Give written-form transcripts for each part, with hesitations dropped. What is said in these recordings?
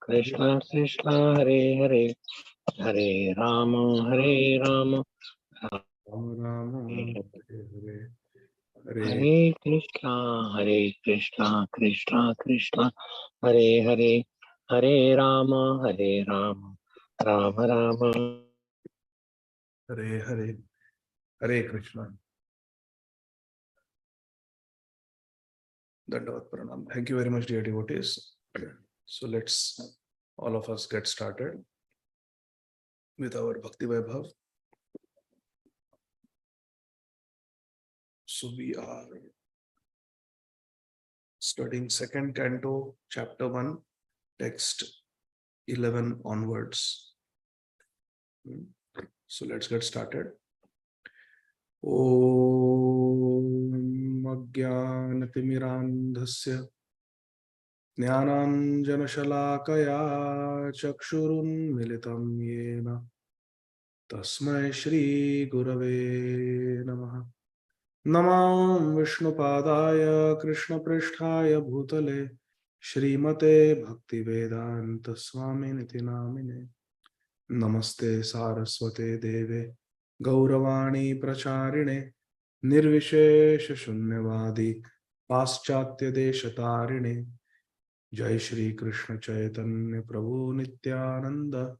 Krishna Krishna Hare Hare Hare Rama Hare Rama Rama Hare Hare Hare Hare Krishna Krishna Krishna Hare Hare Hare Rama Rama Rama Hare Hare Hare Krishna. Dandavat Pranam. Thank you very much, dear devotees. So let's all of us get started with our Bhakti Vaibhava. So we are studying second canto, chapter 1, text 11 onwards. So let's get started. Om Ajnanatirmirandhasya Jnananjanashalakaya Chakshurunmilitam Yena Tasmai Shri Gurave Namaha. Namam Vishnupadaya Krishna Pristhaya Bhutale Srimate Bhakti Vedanta Swami Niti Namine Namaste Saraswate Deve Gauravani Pracharine Nirvishesha Shunyavadi Paschatya Deshatarine Jai Shri Krishna Chaitanya Prabhu Nityananda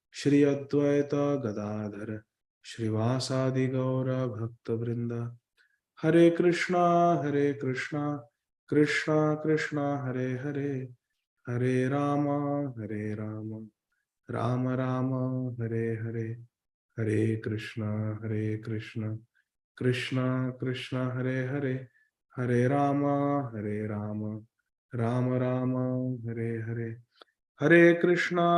Shri Advaita Gadādhara Shrivasadi Gaura Bhakta Vrinda Hare Krishna Krishna Krishna Hare Hare Hare Rama Rama Rama Hare Hare Hare Krishna Krishna Krishna Hare Hare Hare Rama Rama Rama Hare Hare Hare Krishna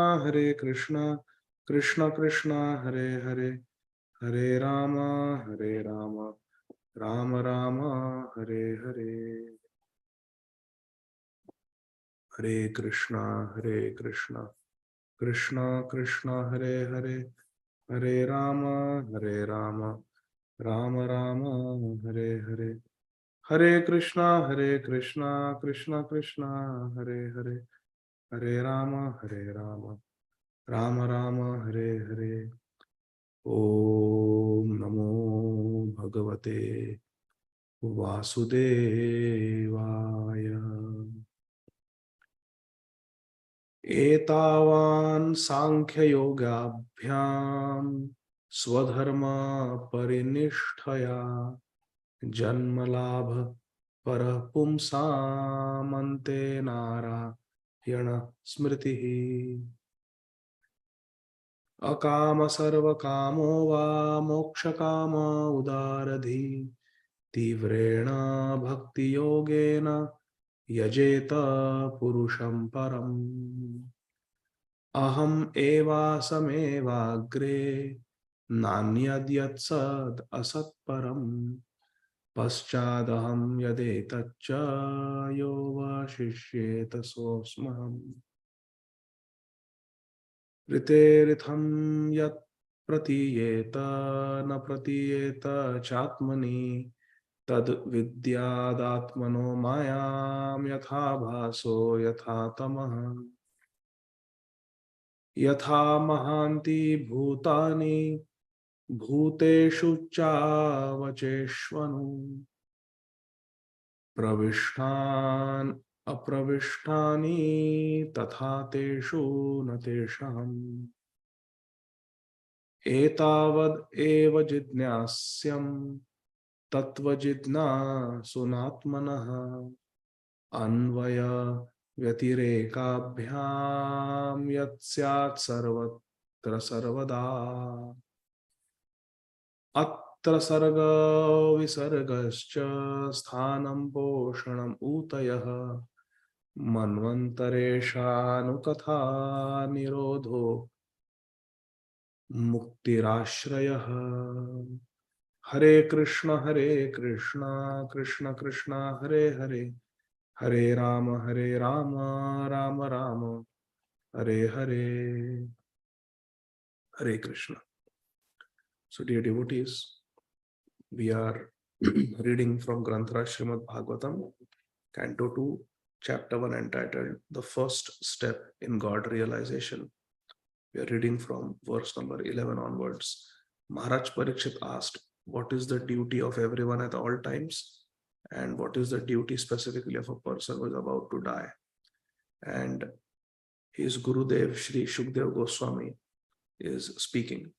Krishna Krishna Hare Hare Hare Rama Rama Rama Hare Hare Hare Krishna Krishna Krishna Hare Hare Hare Rama Rama Rama Hare Hare Hare Krishna Krishna Krishna Hare Hare Hare Rama Rama Rama Hare Hare Om Namo Bhagavate Vasudevaya. Etavan Sankhya Yogabhyam Swadharma Parinishtaya Janmalabha Parapumsamante Narayana Smritihi Akama Sarva Kamo Va Moksha Kama Udaradhi Tivrena Bhakti Yogena Yajeta Purusham Param Aham Eva Samevagre Nanyadyat Asat Param Paschadaham Yadetaccha Yova Shishyeta Sosmaham Riteritham Yat Pratiyeta Na Pratiyeta Chatmani Tad Vidyadatmano Mayam Yatha Bhaso Yatha Tamah Yatha Mahanti Bhutani Bhuteshu Chavacheshvanu Pravishtan Apravishtani Tatha Teshu Natesham Etavad Eva Jidnyasyam Tatvajidna Sunatmanaha Anvaya Vyatireka Yatsyat Sarvatra Sarvada Atra Sarga Visargascha Sthanam Poshanam Utayah Manvantaresha Nukatha Nirodho Muktirashrayah Hare Krishna Krishna Krishna Hare Hare Hare Rama Rama Rama Hare Hare Hare Krishna. So dear devotees, we are reading from Granthra Srīmad Bhāgavatam, Canto 2, chapter 1 entitled The First Step in God Realization. We are reading from verse number 11 onwards. Maharaj Parikshit asked, what is the duty of everyone at all times? And what is the duty specifically of a person who is about to die? And his Gurudev, Sri Shukdev Goswami, is speaking.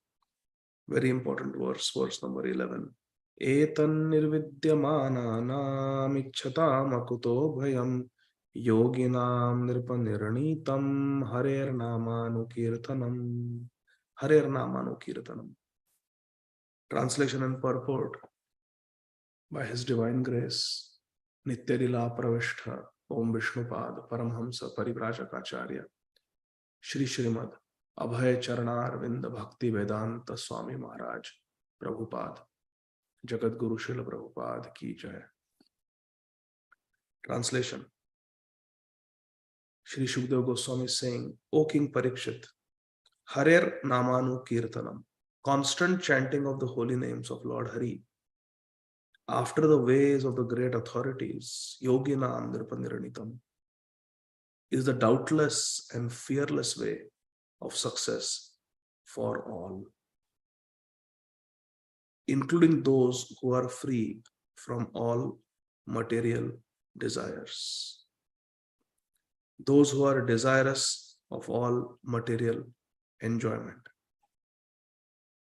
Very important verse, verse number 11. Etan nirvidyamananam ichchatam akuto bhayam yoginam nirpaniranitam harer namanukirtanam. Harer namanukirtanam. Translation and purport by His Divine Grace, Nityalila Pravishta Om Vishnupad Paramhamsa Parivrajakacharya Shri Srīmad Abhay Charanar Vinda Bhakti Vedanta Swami Maharaj Prabhupada Jagat Guru Srila Prabhupada Ki Jai. Translation. Shri Shukdev Goswami is saying, O King Parikshit, Harer Namanu Kirtanam, constant chanting of the holy names of Lord Hari, after the ways of the great authorities, Yoginam Nirpaniranitam, is the doubtless and fearless way of success for all, including those who are free from all material desires. Those who are desirous of all material enjoyment,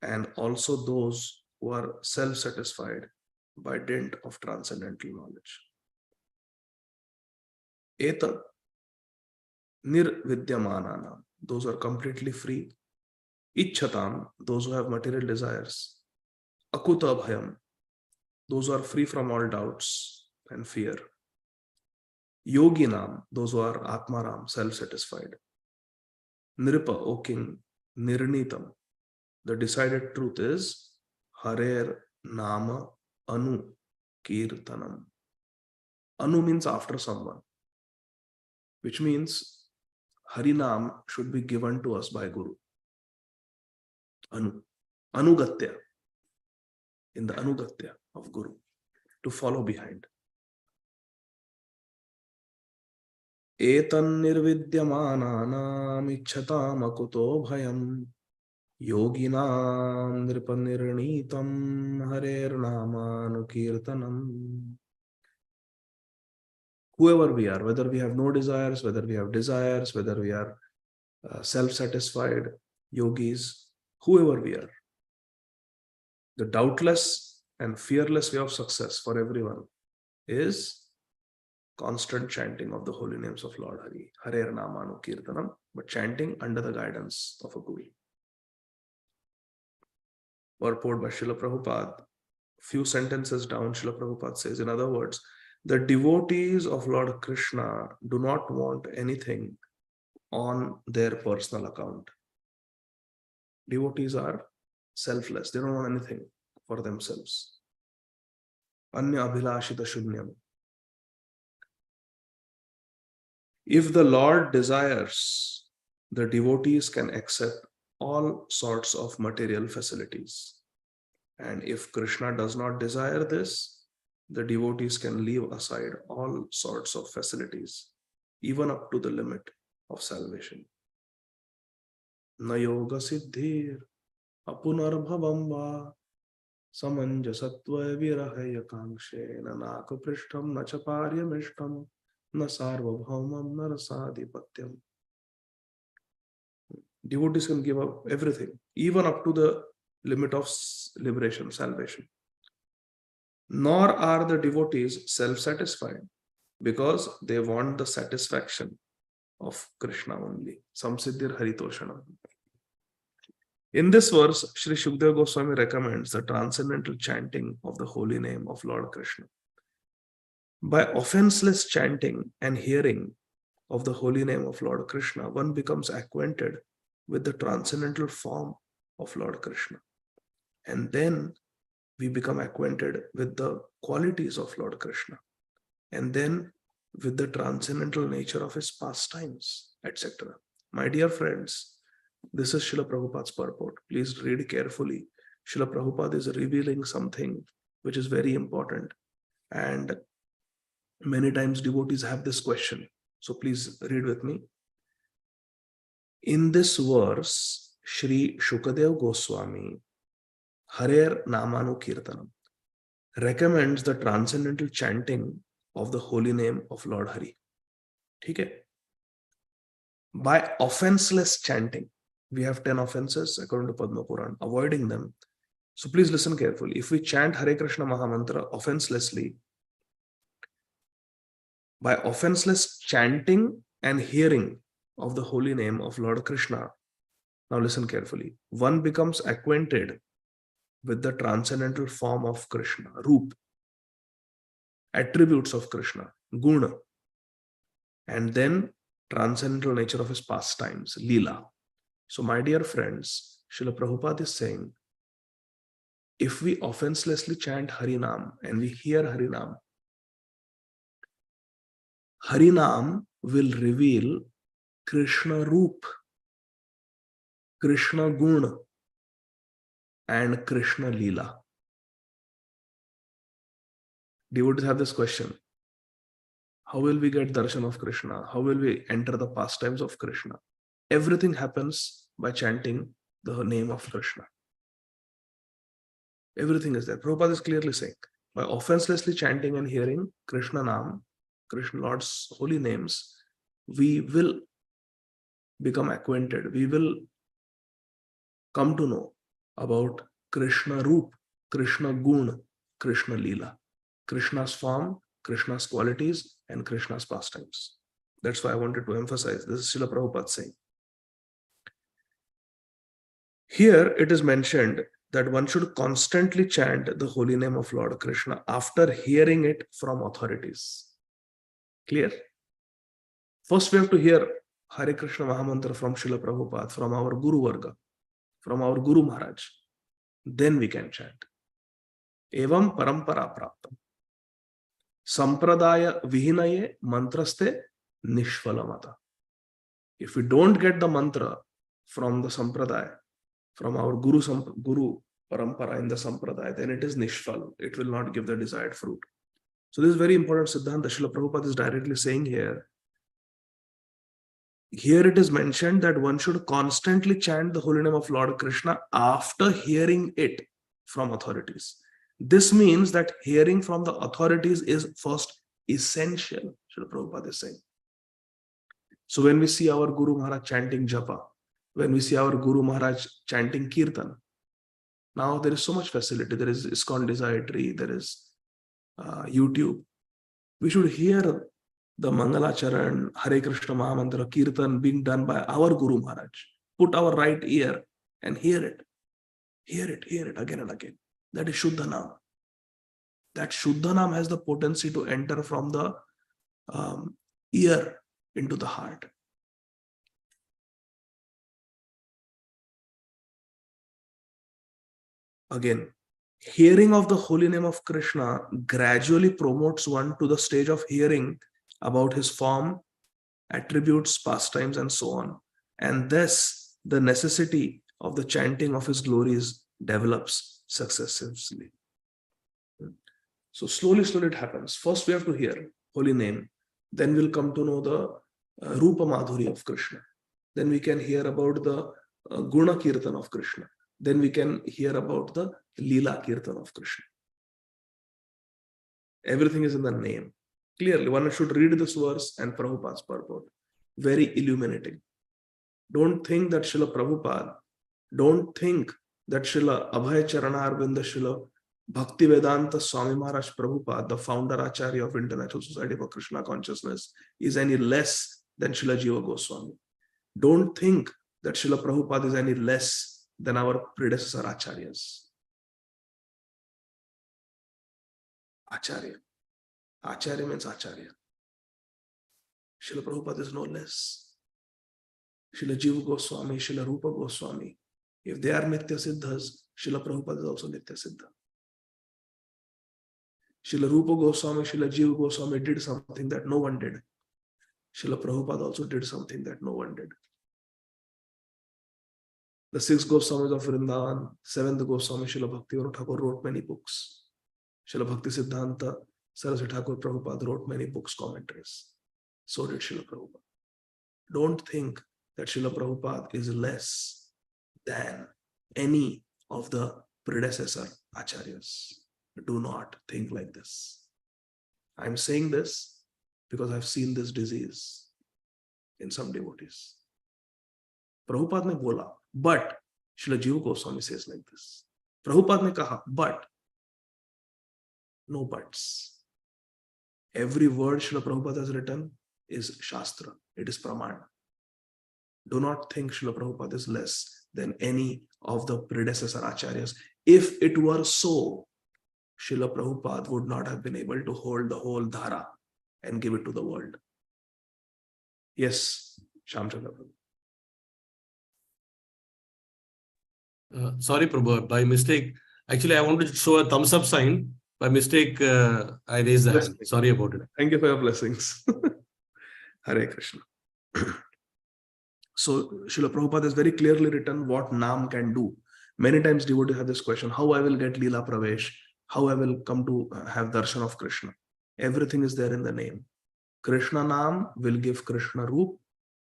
and also those who are self-satisfied by dint of transcendental knowledge. Etat nirvidyamananam, those who are completely free. Ichchatam, those who have material desires. Akuta bhayam, those who are free from all doubts and fear. Yoginam, those who are atmaram, self-satisfied. Nripa, O king, nirnitam, the decided truth is Harer Nama Anu Kirtanam. Anu means after someone, which means Harinam should be given to us by Guru. Anu. Anugatya. In the Anugatya of Guru. To follow behind. Etan nirvidyamananam ichchatam akuto bhayam yoginam nripaniranitam harer namanukirtanam. Whoever we are, whether we have no desires, whether we have desires, whether we are self-satisfied yogis, whoever we are, the doubtless and fearless way of success for everyone is constant chanting of the holy names of Lord Hari, Harer Namanu Kirtanam, but chanting under the guidance of a Guru. Purport by Srila Prabhupada. Few sentences down, Srila Prabhupada says, in other words, the devotees of Lord Krishna do not want anything on their personal account. Devotees are selfless. They don't want anything for themselves. Anya abhilashita shunyam. If the Lord desires, the devotees can accept all sorts of material facilities. And if Krishna does not desire this, the devotees can leave aside all sorts of facilities, even up to the limit of salvation. Na yoga siddhir apunarbhavam va samanjasatva virahaya kangshe na nakaprishtam na chaparyamishtam na sarvabhaumam na rasadhipatyam. Devotees can give up everything, even up to the limit of liberation, salvation. Nor are the devotees self-satisfied, because they want the satisfaction of Krishna only. Samsiddhir haritoshanam. In this verse, Sri Shukdev Goswami recommends the transcendental chanting of the holy name of Lord Krishna. By offenseless chanting and hearing of the holy name of Lord Krishna, one becomes acquainted with the transcendental form of Lord Krishna. And then we become acquainted with the qualities of Lord Krishna. And then with the transcendental nature of his pastimes, etc. My dear friends, this is Srila Prabhupada's purport. Please read carefully. Srila Prabhupada is revealing something which is very important. And Many times devotees have this question. So please read with me. In this verse, Shri Shukadev Goswami, Harer Namanu Kirtanam, recommends the transcendental chanting of the holy name of Lord Hari. Okay? By offenseless chanting, we have 10 offenses according to Padma Puran, avoiding them. So please listen carefully. If we chant Hare Krishna Mahamantra offenselessly, by offenseless chanting and hearing of the holy name of Lord Krishna, now listen carefully, one becomes acquainted with the transcendental form of Krishna, Roop, attributes of Krishna, Guna, and then transcendental nature of his pastimes, Leela. So my dear friends, Srila Prabhupada is saying, if we offenselessly chant Harinam and we hear Harinam, Harinam will reveal Krishna Roop, Krishna Guna, and Krishna Leela. Devotees have this question. How will we get darshan of Krishna? How will we enter the pastimes of Krishna? Everything happens by chanting the name of Krishna. Everything is there. Prabhupada is clearly saying, by offenselessly chanting and hearing Krishna Nam, Krishna Lord's holy names, we will become acquainted. We will come to know about Krishna Roop, Krishna Gun, Krishna Leela, Krishna's form, Krishna's qualities, and Krishna's pastimes. That's why I wanted to emphasize. This is Srila Prabhupada saying. Here it is mentioned that one should constantly chant the holy name of Lord Krishna after hearing it from authorities. Clear? First we have to hear Hare Krishna Mahamantra from Srila Prabhupada, from our Guru Varga, from our Guru Maharaj. Then we can chant. Evam parampara praptam. Sampradaya vihinaye mantraste nishphalamata. If we don't get the mantra from the sampradaya, from our Guru Parampara in the Sampradaya, then it is Nishfal. It will not give the desired fruit. So this is very important Siddhanta. Srila Prabhupada is directly saying here. Here it is mentioned that one should constantly chant the holy name of Lord Krishna after hearing it from authorities. This means that hearing from the authorities is first essential, Srila Prabhupada is saying. So when we see our Guru Maharaj chanting Japa, when we see our Guru Maharaj chanting Kirtan, now there is so much facility. There is ISKCON Desire Tree, there is YouTube. We should hear the Mangalacharan, Hare Krishna Mahamantra, Kirtan being done by our Guru Maharaj. Put our right ear and hear it. Hear it again and again. That is Shuddhanam. That Shuddhanam has the potency to enter from the ear into the heart. Again, hearing of the holy name of Krishna gradually promotes one to the stage of hearing about his form, attributes, pastimes, and so on. And thus, the necessity of the chanting of his glories develops successively. So slowly it happens. First, we have to hear holy name. Then we'll come to know the Rupa Madhuri of Krishna. Then we can hear about the Guna Kirtan of Krishna. Then we can hear about the Leela Kirtan of Krishna. Everything is in the name. Clearly, one should read this verse and Prabhupada's purport. Very illuminating. Don't think that Srila Prabhupada, don't think that Srila Abhay Charanarvinda Srila Bhakti Vedanta Swami Maharaj Prabhupada, the founder Acharya of International Society for Krishna Consciousness, is any less than Srila Jiva Goswami. Don't think that Srila Prabhupada is any less than our predecessor Acharyas. Acharya. Acharya means Acharya. Srila Prabhupada is no less. Srila Jiva Goswami, Srila Rupa Goswami, if they are Nitya Siddhas, Srila Prabhupada is also Nitya Siddha. Srila Rupa Goswami, Srila Jiva Goswami did something that no one did. Srila Prabhupada also did something that no one did. The 6 Goswamis of Vrindavan, 7th Goswami, Srila Bhaktivinoda Thakur wrote many books. Srila Bhakti Siddhanta Saraswati Thakur Prabhupada wrote many books, commentaries. So did Srila Prabhupada. Don't think that Srila Prabhupada is less than any of the predecessor acharyas. Do not think like this. I'm saying this because I've seen this disease in some devotees. Prabhupada ne bola, but Srila Jiva Goswami says like this. Prabhupada ne kaha, but no buts. Every word Srila Prabhupada has written is Shastra. It is Praman. Do not think Srila Prabhupada is less than any of the predecessor acharyas. If it were so, Srila Prabhupada would not have been able to hold the whole dhara and give it to the world. Yes, Shamchandra Prabhu. Sorry, Prabhu, by mistake. Actually, I wanted to show a thumbs up sign. By mistake, I raised the hand. Sorry about it. Thank you for your blessings. Hare Krishna. So, Srila Prabhupada has very clearly written what Naam can do. Many times devotees have this question, how I will get Leela Pravesh, how I will come to have darshan of Krishna. Everything is there in the name. Krishna Naam will give Krishna Roop,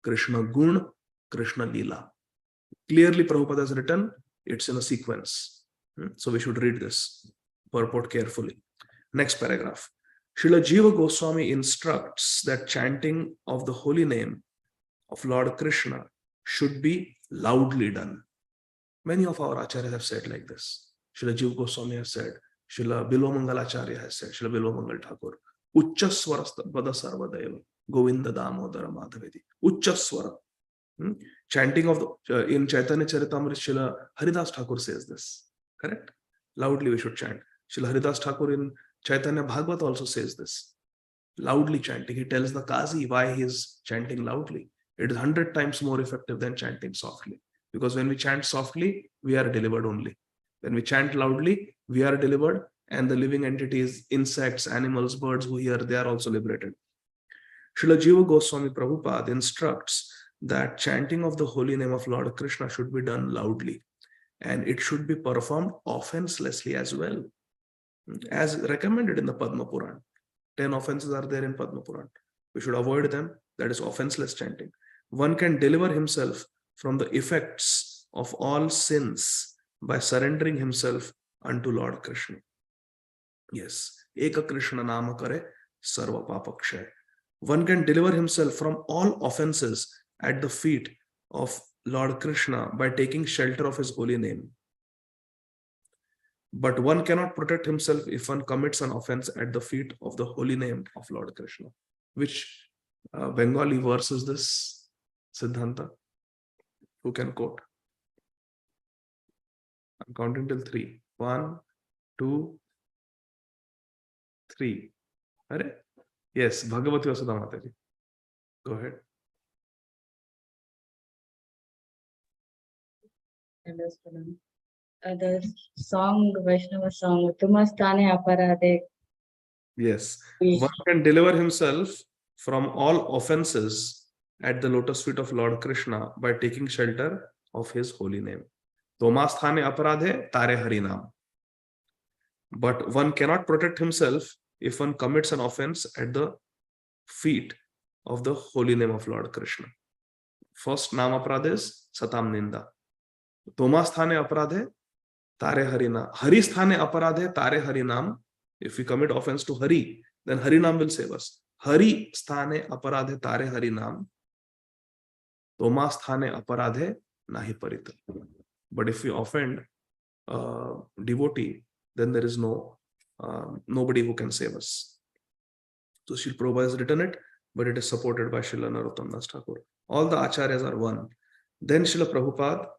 Krishna Gun, Krishna Leela. Clearly Prabhupada has written, it's in a sequence. So we should read this purport carefully. Next paragraph. Srila Jiva Goswami instructs that chanting of the holy name of Lord Krishna should be loudly done. Many of our acharyas have said like this. Srila Jiva Goswami has said, Srila Bilvamangal Acharya has said, Srila Bilvamangal Thakur, Uchchaswara Pada Sarvadeva, Govinda Damodara Madhavedi. Uchchaswara. Chanting of the, in Chaitanya Charitamrita, Srila Haridas Thakur says this. Correct? Loudly we should chant. Srila Haridas Thakur in Chaitanya Bhagavatam also says this. Loudly chanting. He tells the Qazi why he is chanting loudly. It is 100 times more effective than chanting softly. Because when we chant softly, we are delivered only. When we chant loudly, we are delivered, and the living entities, insects, animals, birds who hear, they are also liberated. Srila Jiva Goswami Prabhupada instructs that chanting of the holy name of Lord Krishna should be done loudly, and it should be performed offenselessly as well, as recommended in the Padma Puran. 10 offenses are there in Padma Puran. We should avoid them. That is offenseless chanting. One can deliver himself from the effects of all sins by surrendering himself unto Lord Krishna. Yes, Eka Krishna Nama Kare Sarva Papakshay. One can deliver himself from all offenses at the feet of Lord Krishna by taking shelter of his holy name. But one cannot protect himself if one commits an offense at the feet of the holy name of Lord Krishna. Which Bengali verse is this, Siddhanta? Who can quote? I'm counting till 3. 1, 2, 3. Are? Yes, Bhagavati Vasudha Mataji. Go ahead. The song, Vaishnava song, Tumastane Aparade. Yes, one can deliver himself from all offenses at the lotus feet of Lord Krishna by taking shelter of his holy name. Tomasthane aparadhe tare harinam. But one cannot protect himself if one commits an offense at the feet of the holy name of Lord Krishna. First nam aparadhe is satam ninda. Tomasthane aparadhe tare harina. Haristhane aparadhe tare harinam. If we commit offense to Hari, then Harinam will save us. Hari sthane aparadhe tare Harinam. Toma sthane aparadhe nahi parita. But if we offend devotee, then there is nobody who can save us. So Srila Prabhupada has written it, but it is supported by Srila Narottam Das Thakur. All the acharyas are one. Then Srila Prabhupada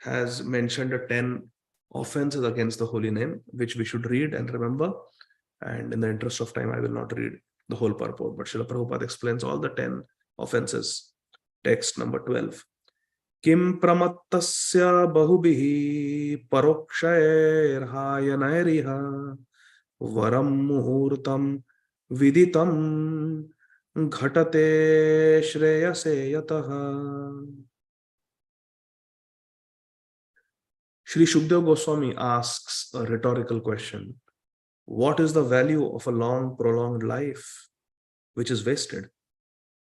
has mentioned 10 offenses against the holy name, which we should read and remember. And in the interest of time, I will not read the whole purport, but Srila Prabhupada explains all the 10 offenses. Text number 12. Kim pramattasya bahubihi parokshairhayanairiha varam muhurtam viditam ghatate shreyase yataha. Shri Shukdev Goswami asks a rhetorical question. What is the value of a long, prolonged life which is wasted,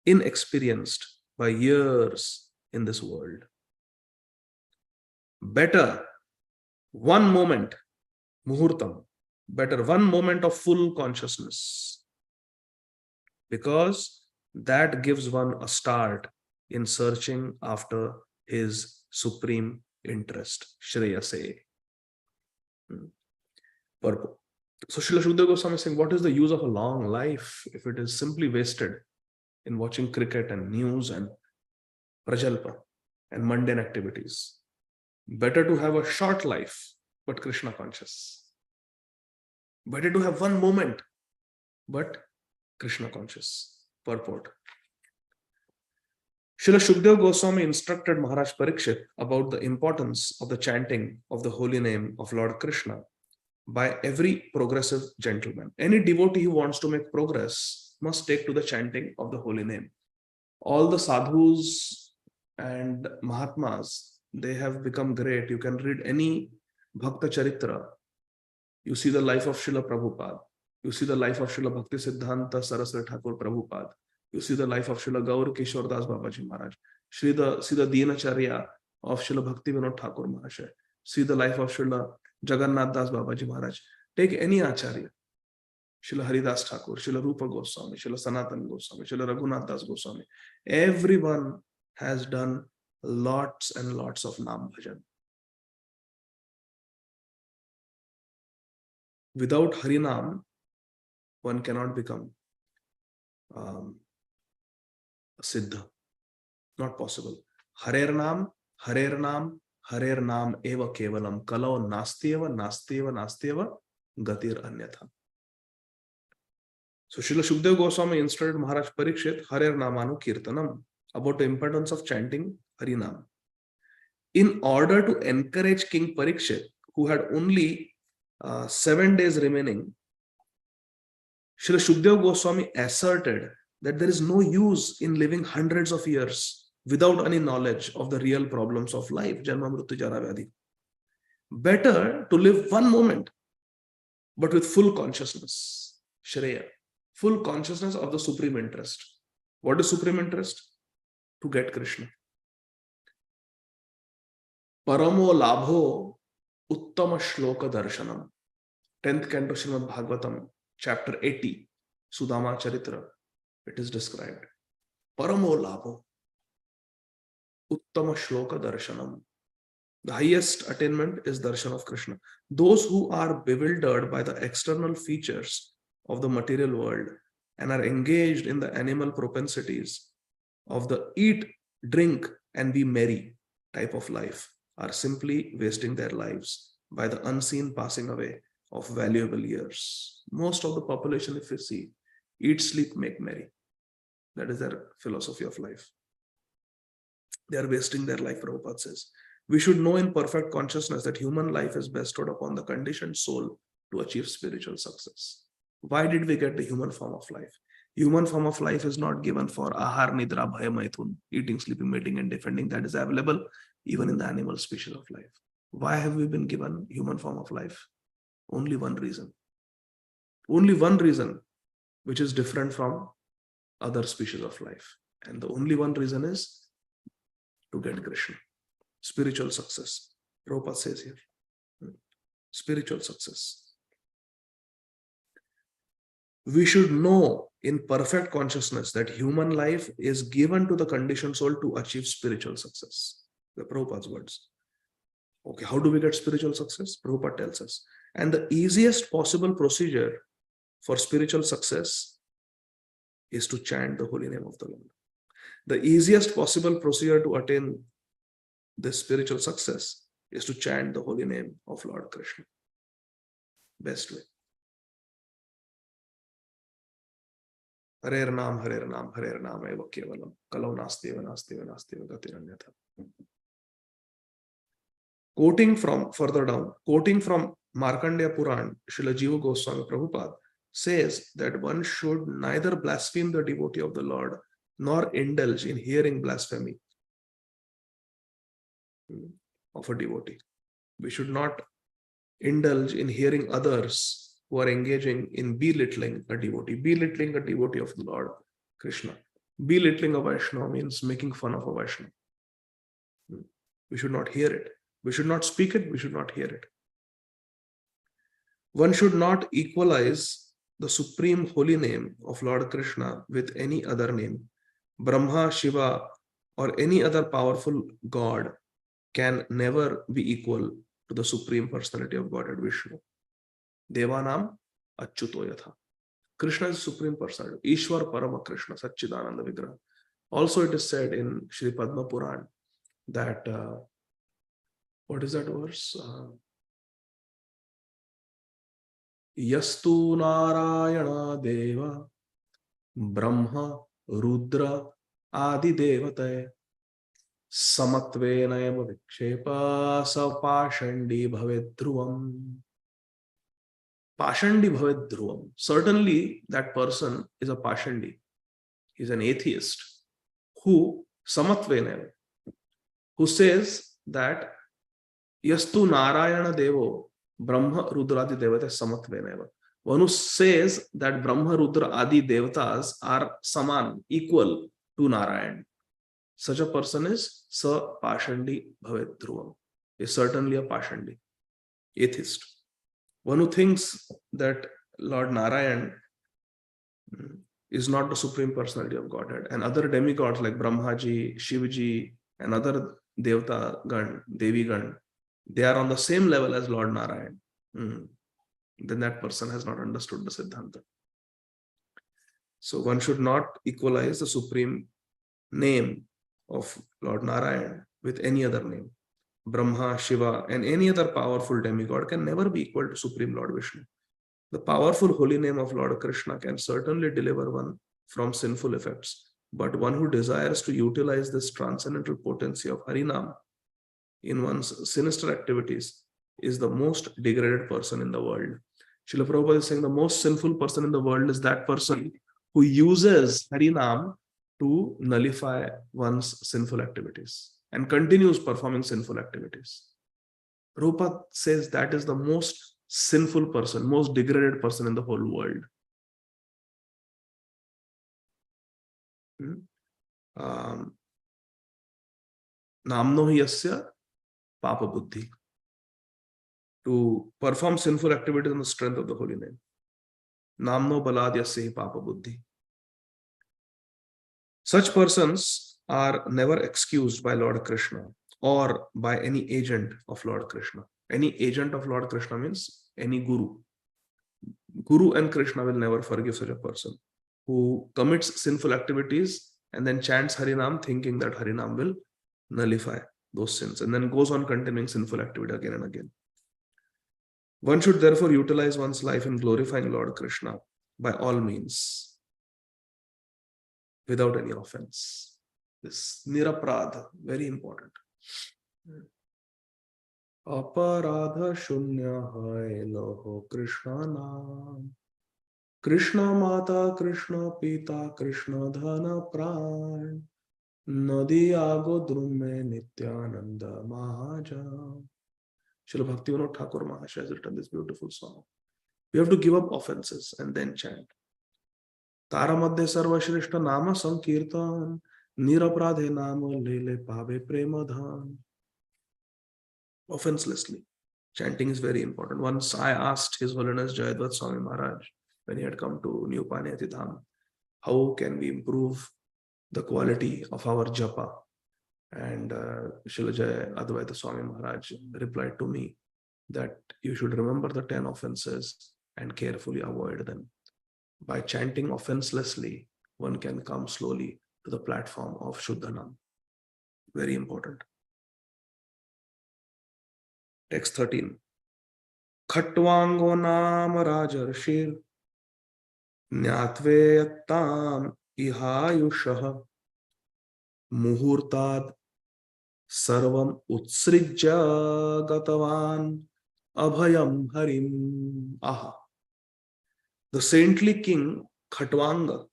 inexperienced by years in this world? Better one moment, muhurtam, better one moment of full consciousness, because that gives one a start in searching after his supreme interest, Shreyase. Purpose. So Srila Shukadeva Goswami is saying, what is the use of a long life if it is simply wasted in watching cricket and news and prajalpa and mundane activities? Better to have a short life, but Krishna conscious. Better to have one moment, but Krishna conscious. Purport. Srila Shukadeva Goswami instructed Maharaj Parikshit about the importance of the chanting of the holy name of Lord Krishna by every progressive gentleman. Any devotee who wants to make progress must take to the chanting of the holy name. All the sadhus and mahatmas, they have become great. You can read any Bhakta Charitra. You see the life of Srila Prabhupada. You see the life of Srila Bhakti Siddhanta Saraswati Thakur Prabhupada. You see the life of Srila Gaur Kishore Das Babaji Maharaj. See the Dinacharya of Srila Bhakti Vinod Thakur Maharaj. See the life of Srila Jagannath Das Babaji Maharaj. Take any Acharya. Srila Haridas Thakur, Srila Rupa Goswami, Srila Sanatan Goswami, Srila Raghunath Das Goswami. Everyone has done lots and lots of Nam Bhajan. Without Harinam, one cannot become a Siddha. Not possible. Harer Nam, Harer Nam, Harer Nam eva kevalam kalau nastyeva, nastyeva, nastyeva gatir anyatha. So Srila Shukadeva Goswami instructed Maharaj Parikshit Harer Namanu Kirtanam about the importance of chanting Harinam. In order to encourage King Parikshit, who had only 7 days remaining, Srila Shukadeva Goswami asserted that there is no use in living hundreds of years without any knowledge of the real problems of life, Janma Mrityu Jara Vyadhi. Better to live one moment, but with full consciousness, Shreya, full consciousness of the supreme interest. What is supreme interest? To get Krishna. Paramo labho uttama shloka darshanam. 10th Canto Srīmad Bhāgavatam, chapter 80, Sudama Charitra, it is described. Paramo labho uttama shloka darshanam. The highest attainment is darshan of Krishna. Those who are bewildered by the external features of the material world and are engaged in the animal propensities of the eat, drink, and be merry type of life are simply wasting their lives by the unseen passing away of valuable years. Most of the population, if you see, eat, sleep, make merry. That is their philosophy of life. They are wasting their life, Prabhupada says. We should know in perfect consciousness that human life is bestowed upon the conditioned soul to achieve spiritual success. Why did we get the human form of life? Human form of life is not given for ahar, nidra, bhaya, maithun, eating, sleeping, mating, and defending. That is available even in the animal species of life. Why have we been given human form of life? Only one reason. Only one reason which is different from other species of life. And the only one reason is to get Krishna. Spiritual success. Prabhupada says here. Spiritual success. We should know in perfect consciousness that human life is given to the conditioned soul to achieve spiritual success. The Prabhupada's words. Okay, how do we get spiritual success? Prabhupada tells us. And the easiest possible procedure for spiritual success is to chant the holy name of the Lord. The easiest possible procedure to attain this spiritual success is to chant the holy name of Lord Krishna. Best way. Harer Nam, Harer Nam, Harer Nam eva kevalam kalau nastyeva, nastyeva, nastyeva gatir anyatha. Quoting from further down, quoting from Markandeya Puran, Srila Jiva Goswami Prabhupada says that one should neither blaspheme the devotee of the Lord nor indulge in hearing blasphemy of a devotee. We should not indulge in hearing others who are engaging in belittling a devotee of the Lord Krishna. Belittling a Vaishnava means making fun of a Vaishnava. We should not hear it. We should not speak it. We should not hear it. One should not equalize the supreme holy name of Lord Krishna with any other name. Brahma, Shiva, or any other powerful god can never be equal to the supreme personality of Godhead Vishnu. Devanam Achyuto Yatha. Krishna is supreme personality. Ishwar Parama Krishna, Satchidananda Vigraha. Also it is said in Sri Padma Puran that, what is that verse? Yastu Narayana Deva Brahma Rudra Ādi Devataye Samatvena eva vikshepa sapashandi bhavet dhruvam. Pashandi bhavet dhruvam. Certainly that person is a pashandi. He's an atheist who samatvena, who says that yastu Narayana Devo Brahma Rudradi Devata Samatveneva. One who says that Brahma Rudra Adi Devatas are saman, equal to Narayan. Such a person is Sa Pashandi Bhavet Dhruvam. Is certainly a Pashandi, atheist. One who thinks that Lord Narayan is not the supreme personality of Godhead, and other demigods like Brahmaji, Shivaji, and other Devata Gan, Devi Gan, they are on the same level as Lord Narayan. Then that person has not understood the Siddhanta. So one should not equalize the supreme name of Lord Narayan with any other name. Brahma, Shiva, and any other powerful demigod can never be equal to Supreme Lord Vishnu. The powerful holy name of Lord Krishna can certainly deliver one from sinful effects, but one who desires to utilize this transcendental potency of Harinam in one's sinister activities is the most degraded person in the world. Srila Prabhupada is saying the most sinful person in the world is that person who uses Harinam to nullify one's sinful activities and continues performing sinful activities. Prabhupada says that is the most sinful person, most degraded person in the whole world. Namno hi yasya papa buddhi. To perform sinful activities on the strength of the holy name. Namno balad yasya hi papa buddhi. Such persons are never excused by Lord Krishna or by any agent of Lord Krishna. Any agent of Lord Krishna means any guru. Guru and Krishna will never forgive such a person who commits sinful activities and then chants Harinam thinking that Harinam will nullify those sins and then goes on continuing sinful activity again and again. One should therefore utilize one's life in glorifying Lord Krishna by all means, without any offense. This niraprādha, very important. Aparādha shunya hai loho Krishna naam. Krishna mata, Krishna pita, Krishna dhana pran. Nadi ago drumme nityananda mahaja. Srila Bhakti Thakur Maharaj has written this beautiful song. We have to give up offenses and then chant. Tara madhya sarva shrishta nama sankirtan. Nirapradhe nama lele pave prema dhan. Offenselessly. Chanting is very important. Once I asked His Holiness Jayadvat Swami Maharaj, when he had come to New Paniyati Dham, how can we improve the quality of our japa? And Srila Jaya Advaita Swami Maharaj replied to me that you should remember the 10 offenses and carefully avoid them. By chanting offenselessly, one can come slowly to the platform of Shuddhanam. Very important. Text 13. Khatvango nam rajarshir nyatveyatam ihayushaha muhurtad sarvam utsrijya gatavan abhayam harim aha. The saintly king Khatvanga,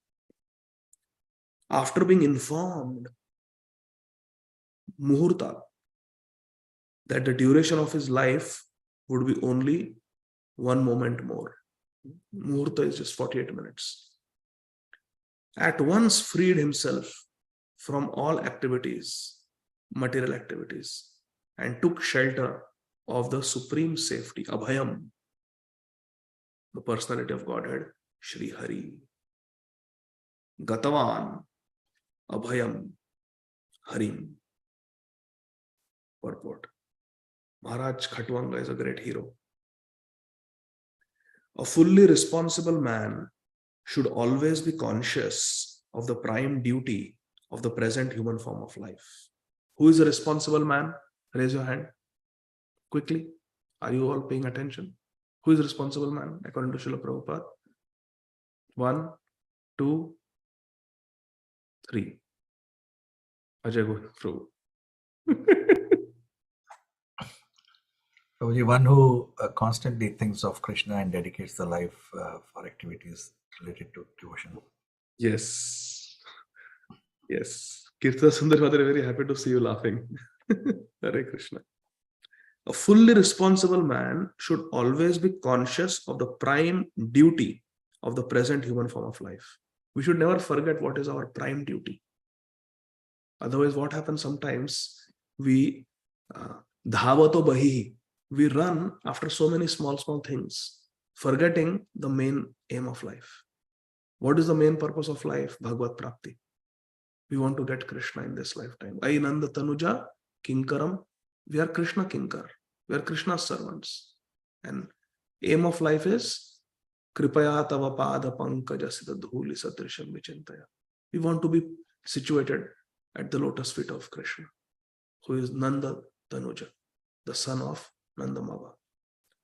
after being informed muhurta that the duration of his life would be only one moment more, Muhurta is just 48 minutes. At once freed himself from all activities, material activities, and took shelter of the supreme safety, Abhayam, the personality of Godhead, Shri Hari. Gatavan, Abhayam, Harim. Purport. Maharaj Khatwanga is a great hero. A fully responsible man should always be conscious of the prime duty of the present human form of life. Who is a responsible man? Raise your hand quickly. Are you all paying attention? Who is a responsible man according to Srila Prabhupada? 1, 2, 3. Ajay, go through. So the one who constantly thinks of Krishna and dedicates the life for activities related to devotion. Yes. Yes. Kirtan Sundar Mother, very happy to see you laughing. Hare Krishna. A fully responsible man should always be conscious of the prime duty of the present human form of life. We should never forget what is our prime duty. Otherwise, what happens sometimes, we dhavato bahihi, we run after so many small things, forgetting the main aim of life. What is the main purpose of life? Bhagavad Prapti. We want to get Krishna in this lifetime. Ainanda Tanuja Kinkaram. We are Krishna Kinkar. We are Krishna's servants. And aim of life is Kripaya Tava Pada Pankaja Sita Dhuli Satrisham Vichintaya. We want to be situated at the lotus feet of Krishna, who is Nanda Tanuja, the son of Nanda Mava.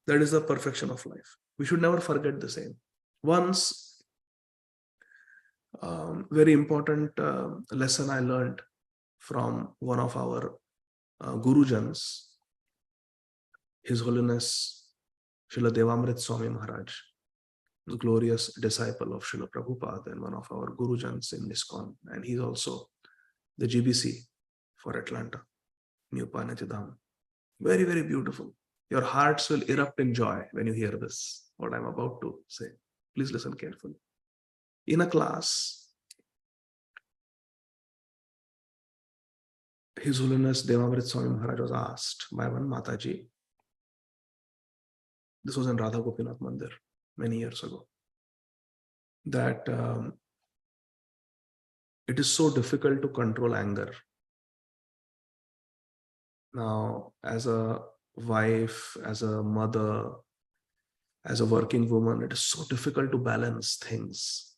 That is the perfection of life. We should never forget the same. Once, very important lesson I learned from one of our Gurujans, His Holiness Srila Devamrit Swami Maharaj, the glorious disciple of Srila Prabhupada and one of our Gurujans in ISKCON. And he's also the GBC for Atlanta, New Panachidham. Very, very beautiful. Your hearts will erupt in joy when you hear this, what I'm about to say. Please listen carefully. In a class, His Holiness Devamrit Swami Maharaj was asked by one Mataji. This was in Radha Gopinath Mandir many years ago. That it is so difficult to control anger. Now, as a wife, as a mother, as a working woman, it is so difficult to balance things.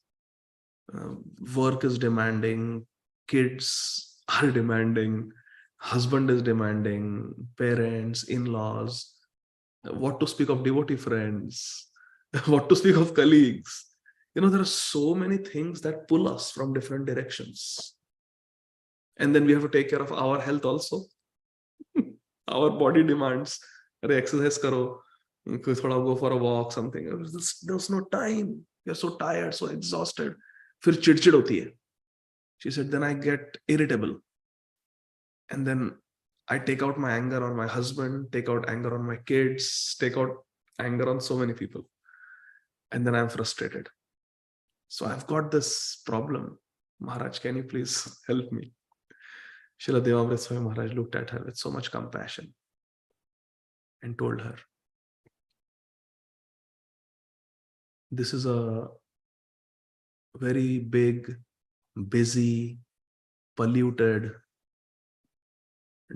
Work is demanding, kids are demanding, husband is demanding, parents, in-laws, what to speak of devotee friends, what to speak of colleagues. You know, there are so many things that pull us from different directions. And then we have to take care of our health also. Our body demands, exercise karo, go for a walk, something. There's no time. You're so tired, so exhausted. Fir chidchid hoti hai. She said, then I get irritable. And then I take out my anger on my husband, take out anger on my kids, take out anger on so many people. And then I'm frustrated. So I've got this problem. Maharaj, can you please help me? Srila Devamrit Swami Maharaj looked at her with so much compassion and told her, this is a very big, busy, polluted,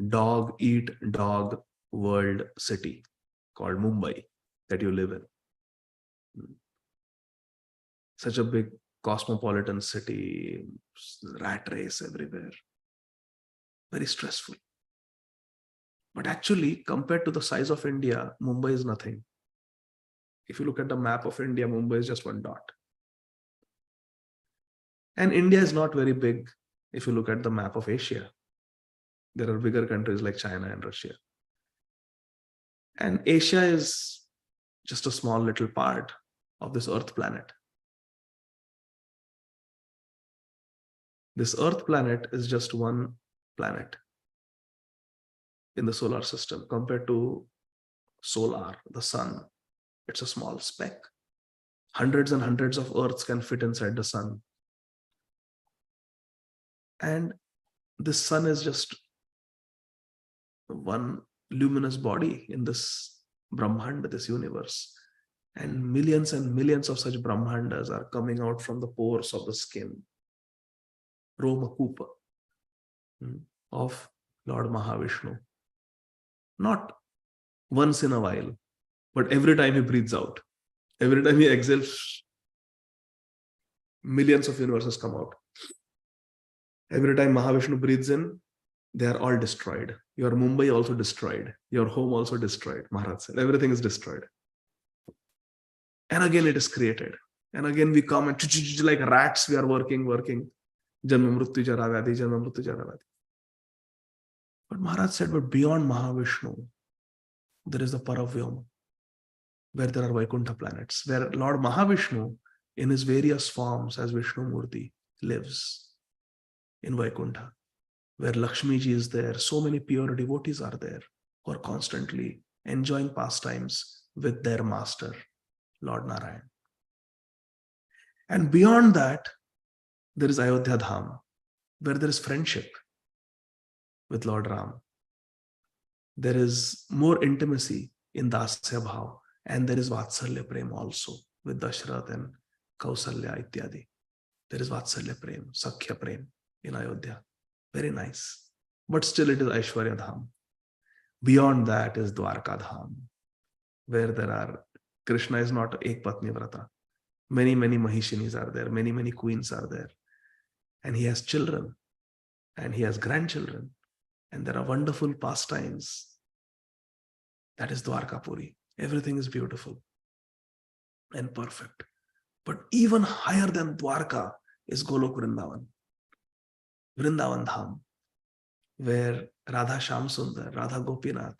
dog eat dog world city called Mumbai that you live in. Such a big cosmopolitan city, rat race everywhere. Very stressful. But actually, compared to the size of India, Mumbai is nothing. If you look at the map of India, Mumbai is just one dot. And India is not very big if you look at the map of Asia. There are bigger countries like China and Russia. And Asia is just a small little part of this Earth planet. This Earth planet is just one planet in the solar system. Compared to solar, the sun, it's a small speck. Hundreds and hundreds of earths can fit inside the sun. And this sun is just one luminous body in this Brahmanda, this universe. And millions of such Brahmandas are coming out from the pores of the skin, Romakupa, of Lord Mahavishnu. Not once in a while, but every time he breathes out, every time he exhales, millions of universes come out. Every time Mahavishnu breathes in, they are all destroyed. Your Mumbai also destroyed. Your home also destroyed. Maharaj said, everything is destroyed. And again it is created. And again we come and like rats, we are working. Janma mrityu jara vyadhi, janma mrityu jara vyadhi. But Maharaj said, but beyond Mahavishnu, there is the Paravyoma, where there are Vaikuntha planets, where Lord Mahavishnu, in his various forms as Vishnu Murti, lives in Vaikuntha, where Lakshmi ji is there. So many pure devotees are there who are constantly enjoying pastimes with their master, Lord Narayan. And beyond that, there is Ayodhya Dham, where there is friendship with Lord Ram. There is more intimacy in Dasya Bhav, and there is Vatsalya Prem also with Dashrath and Kausalya Ityadi. There is Vatsalya Prem, Sakhya Prem in Ayodhya. Very nice. But still it is Aishwarya Dham. Beyond that is Dwarka Dham, where there are, Krishna is not Ek Patni Vrata. Many Mahishinis are there, many queens are there. And he has children, and he has grandchildren, and there are wonderful pastimes. That is Dwarkapuri. Everything is beautiful and perfect. But even higher than Dwarka is Golok Vrindavan. Vrindavan Dham, where Radha Shyam Sundar, Radha Gopinath,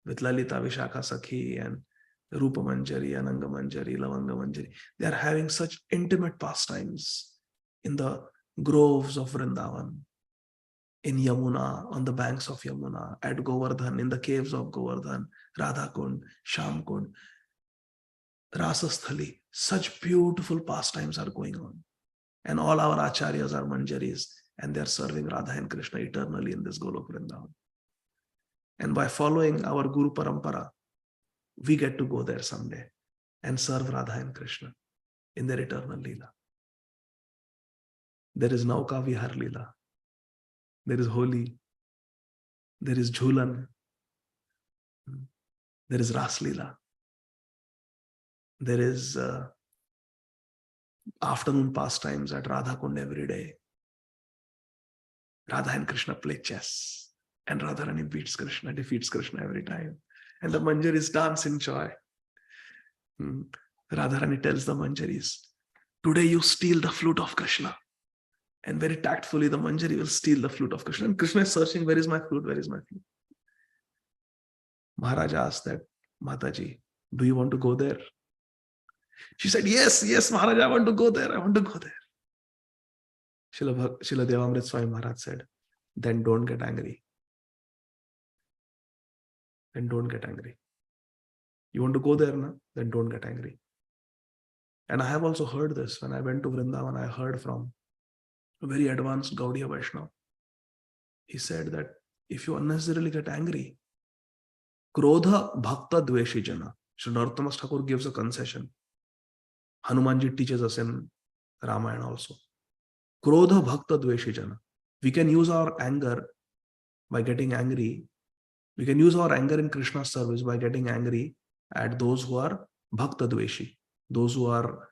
with Lalita Vishakha Sakhi and Rupa Manjari, Ananga Manjari, Lavanga Manjari, they are having such intimate pastimes in the groves of Vrindavan, in Yamuna, on the banks of Yamuna, at Govardhan, in the caves of Govardhan, Radha Kund, Shyam Kund, Rasasthali. Such beautiful pastimes are going on. And all our acharyas are manjaris, and they are serving Radha and Krishna eternally in this Golok Vrindavan. And by following our Guru Parampara, we get to go there someday and serve Radha and Krishna in their eternal Leela. There is Nauka Vihar Leela. There is Holi. There is Jhulan. There is Ras Leela. There is afternoon pastimes at Radha Kund every day. Radha and Krishna play chess, and Radharani beats Krishna, defeats Krishna every time. And the Manjaris dance in joy. Radharani tells the Manjaris, today you steal the flute of Krishna. And very tactfully, the Manjari will steal the flute of Krishna. And Krishna is searching, where is my flute? Where is my flute? Maharaj asked that, Mataji, do you want to go there? She said, yes, Maharaj, I want to go there. I want to go there. Srila Devamrit Swami Maharaj said, then don't get angry. Then don't get angry. You want to go there, na? Then don't get angry. And I have also heard this. When I went to Vrindavan, I heard from a very advanced Gaudiya Vaishnava. He said that if you unnecessarily get angry, Krodha Bhakta Dveshi Jana. Sri Narottam Thakur gives a concession. Hanumanji teaches us in Ramayana also. Krodha Bhakta Dveshi Jana. We can use our anger by getting angry. We can use our anger in Krishna's service by getting angry at those who are Bhakta Dveshi, those who are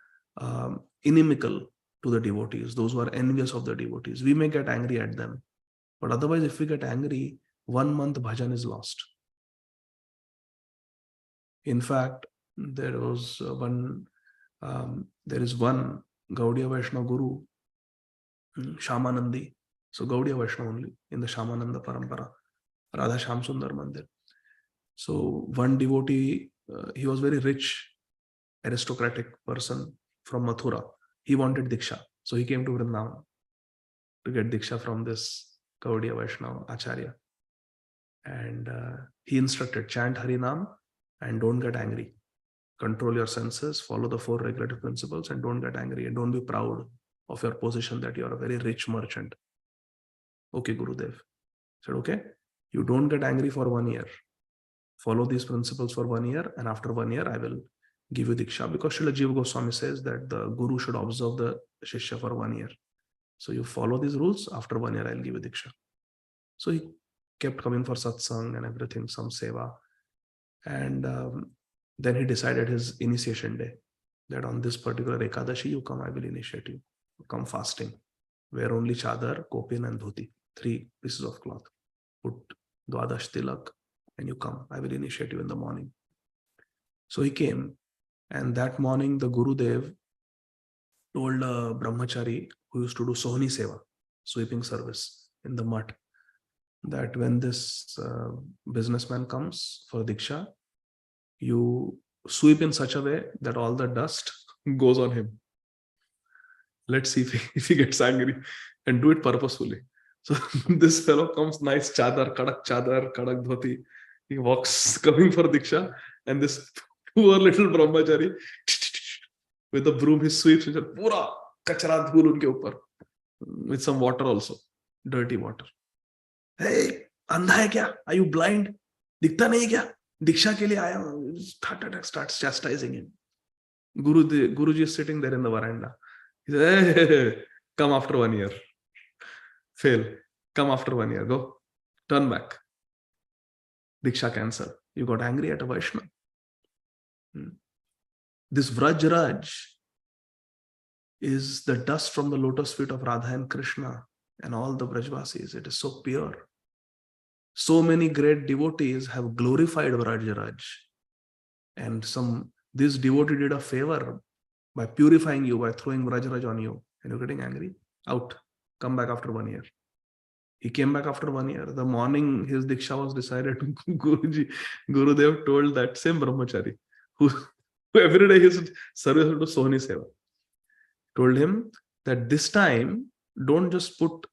inimical to the devotees, those who are envious of the devotees. We may get angry at them. But otherwise, if we get angry, 1 month bhajan is lost. In fact, there is one Gaudiya Vaishnava Guru, Shamanandi. So Gaudiya Vaishnava only in the Shamananda Parampara, Radha Shyam Sundar Mandir. So one devotee, he was very rich, aristocratic person from Mathura. He wanted Diksha. So he came to Vrindavan to get Diksha from this Gaudiya Vaishnava Acharya. And he instructed, chant Harinam and don't get angry. Control your senses, follow the 4 regulative principles, and don't get angry, and don't be proud of your position that you are a very rich merchant. Okay, Gurudev. Said, okay, you don't get angry for 1 year. Follow these principles for 1 year, and after 1 year, I will give you Diksha, because Srila Jiva Goswami says that the Guru should observe the Shishya for 1 year. So you follow these rules, after 1 year, I'll give you Diksha. So he kept coming for satsang and everything, some seva. And then he decided his initiation day, that on this particular Ekadashi, you come, I will initiate you. Come fasting. Wear only chadar, kopin, and dhoti. 3 pieces of cloth. Put Dwadash tilak, and you come. I will initiate you in the morning. So he came, and that morning the Gurudev told a brahmachari who used to do Sohni Seva, sweeping service in the mutt, that when this businessman comes for Diksha, you sweep in such a way that all the dust goes on him. Let's see if he gets angry, and do it purposefully. So this fellow comes, nice chadar, kadak dhoti. He walks coming for Diksha, and this poor little brahmachari with the broom, he sweeps and says, pura kachara dhul unke upar, with some water also, dirty water. Hey, andha hai kya? Are you blind? Dikhta nahi kya? Diksha ke liye aaya. Starts chastising him. Guruji is sitting there in the veranda. He says, hey, come after 1 year. Fail. Come after 1 year. Go. Turn back. Diksha cancel. You got angry at a Vaishnava. This Vrajraj is the dust from the lotus feet of Radha and Krishna and all the Brajvasis. It is so pure. So many great devotees have glorified Vrajraj. And this devotee did a favor by purifying you, by throwing Vrajraj on you. And you're getting angry? Out. Come back after 1 year. He came back after 1 year. The morning his Diksha was decided, Gurudev told that same brahmachari, who every day his service to Sohni Seva, told him that this time, don't just put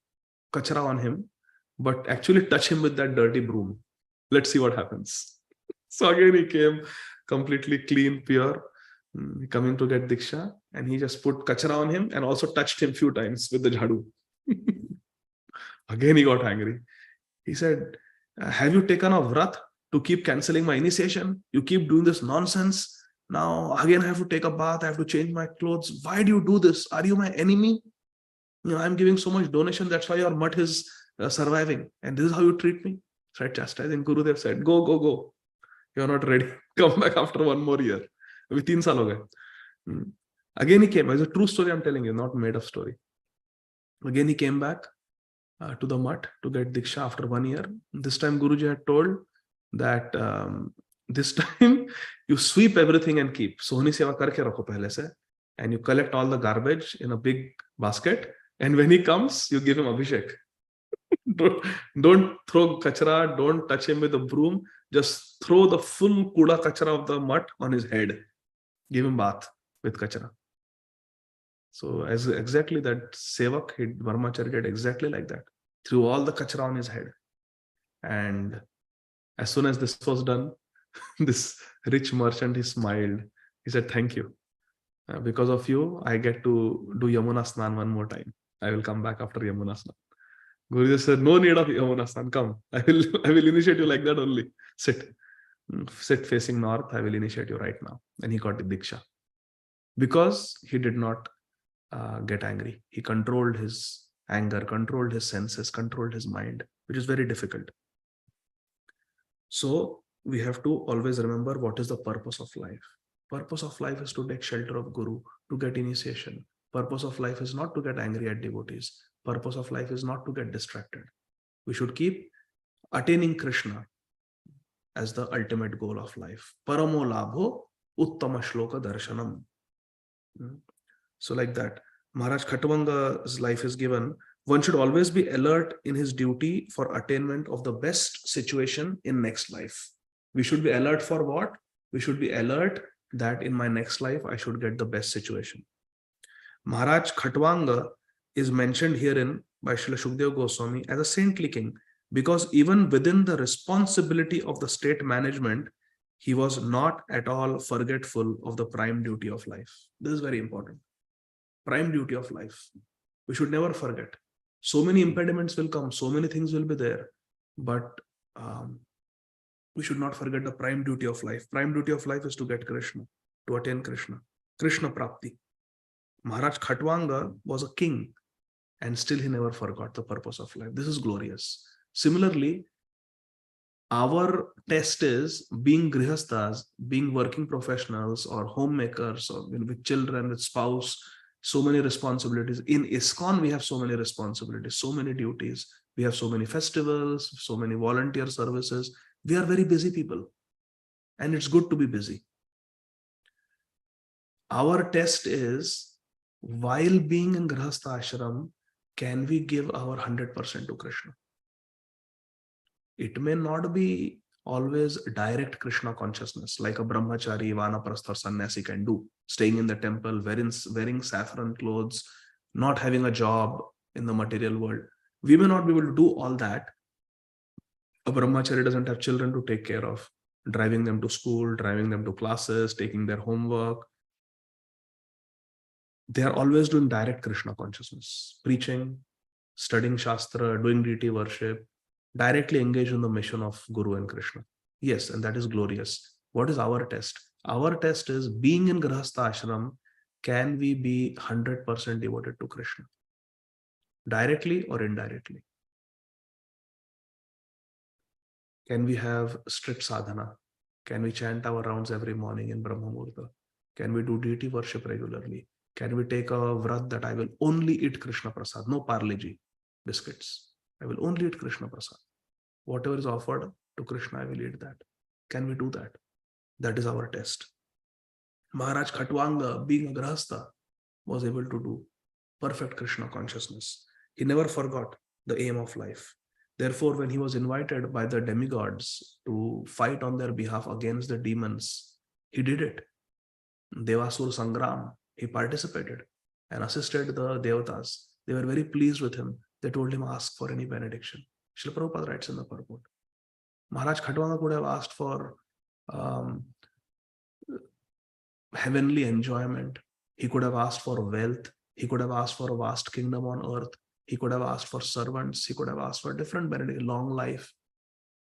kachara on him, but actually touch him with that dirty broom. Let's see what happens. So again he came completely clean, pure, coming to get Diksha, and he just put kachara on him and also touched him few times with the jhadu. Again he got angry. He said, have you taken a vrat to keep cancelling my initiation? You keep doing this nonsense. Now again I have to take a bath, I have to change my clothes. Why do you do this? Are you my enemy? I'm giving so much donation, that's why your mutt is surviving. And this is how you treat me? Right, chastising. Gurudev said, go. You're not ready. Come back after 1 more year. Abhi 3 saal ho gaye. Again he came. It's a true story I'm telling you, not made up story. Again he came back to the mutt to get Diksha after 1 year. This time Guruji had told that this time you sweep everything and keep. Sohni Seva karke rakho pehle se, and you collect all the garbage in a big basket, and when he comes, you give him Abhishek. Don't throw kachara, don't touch him with a broom, just throw the full kuda kachara of the mutt on his head. Give him bath with kachara. So as exactly that sevak, Brahmachari did exactly like that. Threw all the kachara on his head. And as soon as this was done, this rich merchant, he smiled. He said, thank you. Because of you, I get to do Yamuna Snan 1 more time. I will come back after Yamuna Snan. Guruji said, no need of Yamuna Snan, come. I will initiate you like that only. Sit facing north. I will initiate you right now. And he got the Diksha. Because he did not get angry. He controlled his anger, controlled his senses, controlled his mind, which is very difficult. So we have to always remember what is the purpose of life. Purpose of life is to take shelter of Guru, to get initiation. Purpose of life is not to get angry at devotees. Purpose of life is not to get distracted. We should keep attaining Krishna as the ultimate goal of life. Paramo labho uttama shloka darshanam. So like that, Maharaj Khatwanga's life is given. One should always be alert in his duty for attainment of the best situation in next life. We should be alert for what? We should be alert that in my next life, I should get the best situation. Maharaj Khatwanga is mentioned herein by Srila Shukdev Goswami as a saintly king, because even within the responsibility of the state management, He was not at all forgetful of the prime duty of life. This is very important. Prime duty of life. We should never forget. So many impediments will come, so many things will be there, but we should not forget the prime duty of life. Prime duty of life is to get Krishna, to attain Krishna. Krishna Prapti. Maharaj Khatwanga was a king, and still he never forgot the purpose of life. This is glorious. Similarly, our test is being grihasthas, being working professionals or homemakers, or with children, with spouse, so many responsibilities. In ISKCON, we have so many responsibilities, so many duties. We have so many festivals, so many volunteer services. We are very busy people, and it's good to be busy. Our test is, while being in Grihastha Ashram, can we give our 100% to Krishna? It may not be always direct Krishna consciousness, like a brahmachari, vanaprastha, or sannyasi can do, staying in the temple, wearing saffron clothes, not having a job in the material world. We may not be able to do all that. A brahmachari doesn't have children to take care of, driving them to school, driving them to classes, taking their homework. They are always doing direct Krishna consciousness, preaching, studying Shastra, doing deity worship, directly engaged in the mission of Guru and Krishna. Yes, and that is glorious. What is our test? Our test is, being in Grihastha Ashram, can we be 100% devoted to Krishna? Directly or indirectly? Can we have strict sadhana? Can we chant our rounds every morning in Brahma Muhurta? Can we do deity worship regularly? Can we take a vrat that I will only eat Krishna Prasad, no Parle-G biscuits? I will only eat Krishna Prasad. Whatever is offered to Krishna, I will eat that. Can we do that? That is our test. Maharaj Khatwanga, being a Grihastha, was able to do perfect Krishna consciousness. He never forgot the aim of life. Therefore, when he was invited by the demigods to fight on their behalf against the demons, he did it. Devasur Sangram, he participated and assisted the Devatas. They were very pleased with him. They told him, ask for any benediction. Srila Prabhupada writes in the purport. Maharaj Khatwanga could have asked for heavenly enjoyment. He could have asked for wealth. He could have asked for a vast kingdom on earth. He could have asked for servants. He could have asked for different benediction, long life.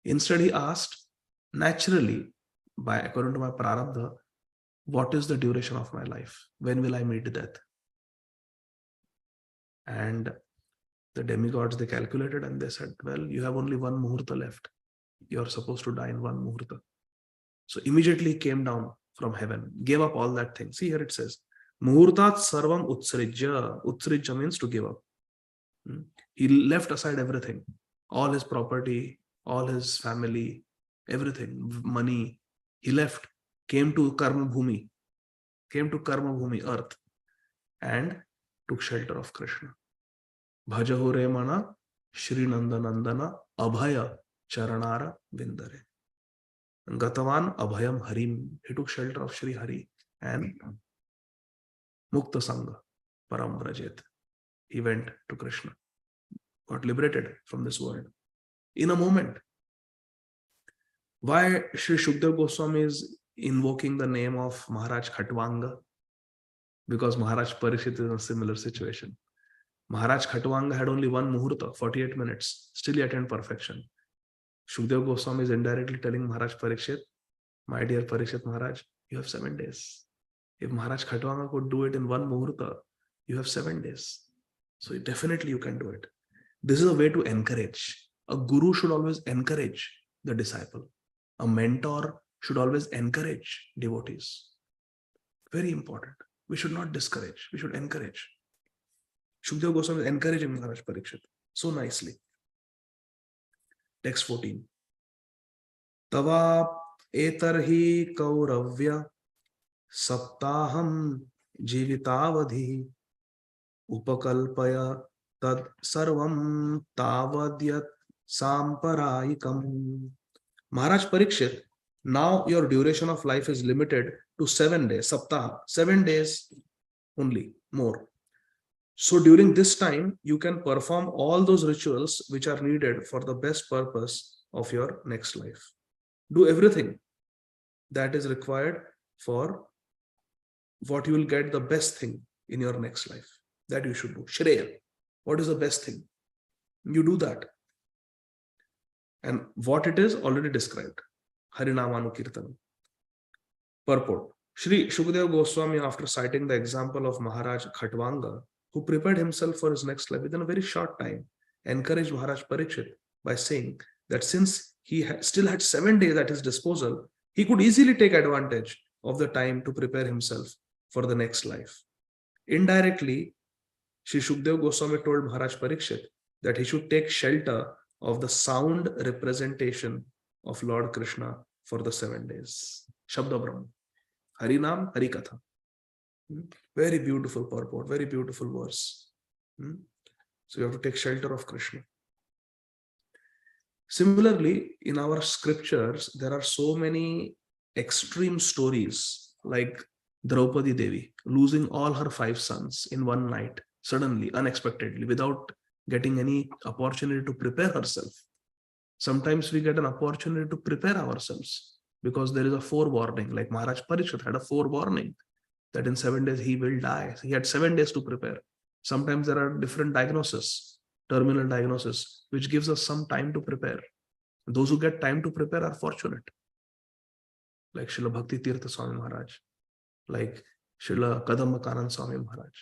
Instead, he asked naturally, according to my prarabdha, what is the duration of my life? When will I meet death? And the demigods, they calculated and they said, well, you have only one muhurta left. You are supposed to die in one muhurta. So immediately came down from heaven, gave up all that thing. See, here it says, muhurtat sarvam utsrijya. Utsrijya means to give up. He left aside everything, all his property, all his family, everything, money. He left, came to Karma Bhumi, earth, and took shelter of Krishna. Bhajaho re mana Shri Nandanandana Abhaya Charanara Vindare. Gatavan Abhayam Harim. He took shelter of Shri Hari and Mukta Sangha Param Vrajet. He went to Krishna, got liberated from this world in a moment. Why Sri Shukdev Goswami is invoking the name of Maharaj Khatwanga? Because Maharaj Parikshit is in a similar situation. Maharaj Khatwanga had only one muhurta, 48 minutes, still he attained perfection. Shukdev Goswami is indirectly telling Maharaj Parikshit, my dear Parikshit Maharaj, you have 7 days. If Maharaj Khatwanga could do it in one muhurta, you have 7 days. So definitely you can do it. This is a way to encourage. A guru should always encourage the disciple. A mentor should always encourage devotees. Very important. We should not discourage. We should encourage. Shukdev Goswami is encouraging Maharaj Parikshit so nicely. Text 14. Tava etarhi kauravya saptaham jivitavadhi upakalpaya tad sarvam tavadyat samparayikam. Maharaj Parikshit, now your duration of life is limited to 7 days, saptaha, 7 days only, more. So during this time, you can perform all those rituals which are needed for the best purpose of your next life. Do everything. that is required for what you will get the best thing in your next life. That you should do. Shreya. What is the best thing? You do that. And what it is already described. Harinamanu Kirtan. Purport. Shri Shukadeva Goswami, after citing the example of Maharaj Khatvanga, who prepared himself for his next life within a very short time, encouraged Maharaj Parikshit by saying that since he still had 7 days at his disposal, he could easily take advantage of the time to prepare himself for the next life. Indirectly, Shri Shukadeva Goswami told Maharaj Parikshit that he should take shelter of the sound representation of Lord Krishna for the 7 days. Shabda Brahma. Harinam, Harikatha. Very beautiful purport, very beautiful verse. So you have to take shelter of Krishna. Similarly, in our scriptures, there are so many extreme stories like Draupadi Devi losing all her 5 sons in one night, suddenly, unexpectedly, without getting any opportunity to prepare herself. Sometimes we get an opportunity to prepare ourselves because there is a forewarning, like Maharaj Parikshit had a forewarning that in 7 days he will die. He had 7 days to prepare. Sometimes there are different diagnoses, terminal diagnosis, which gives us some time to prepare. Those who get time to prepare are fortunate. Like Srila Bhakti Tirtha Swami Maharaj, like Srila Kadamba Kanand Swami Maharaj.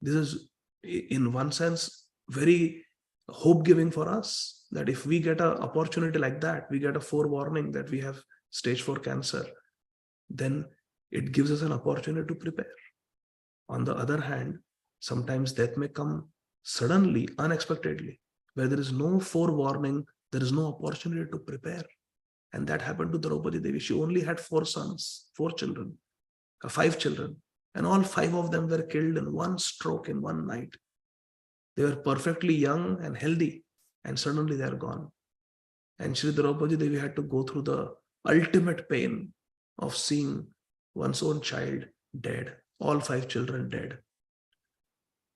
This is, in one sense, very hope-giving for us, that if we get an opportunity like that, we get a forewarning that we have stage 4 cancer, then it gives us an opportunity to prepare. On the other hand, sometimes death may come suddenly, unexpectedly, where there is no forewarning, there is no opportunity to prepare. And that happened to Draupadi Devi. She only had 4 sons, 4 children, 5 children, and all 5 of them were killed in one stroke in one night. They were perfectly young and healthy, and suddenly they are gone. And Shri Draupadi Devi had to go through the ultimate pain of seeing one's own child dead, all 5 children dead.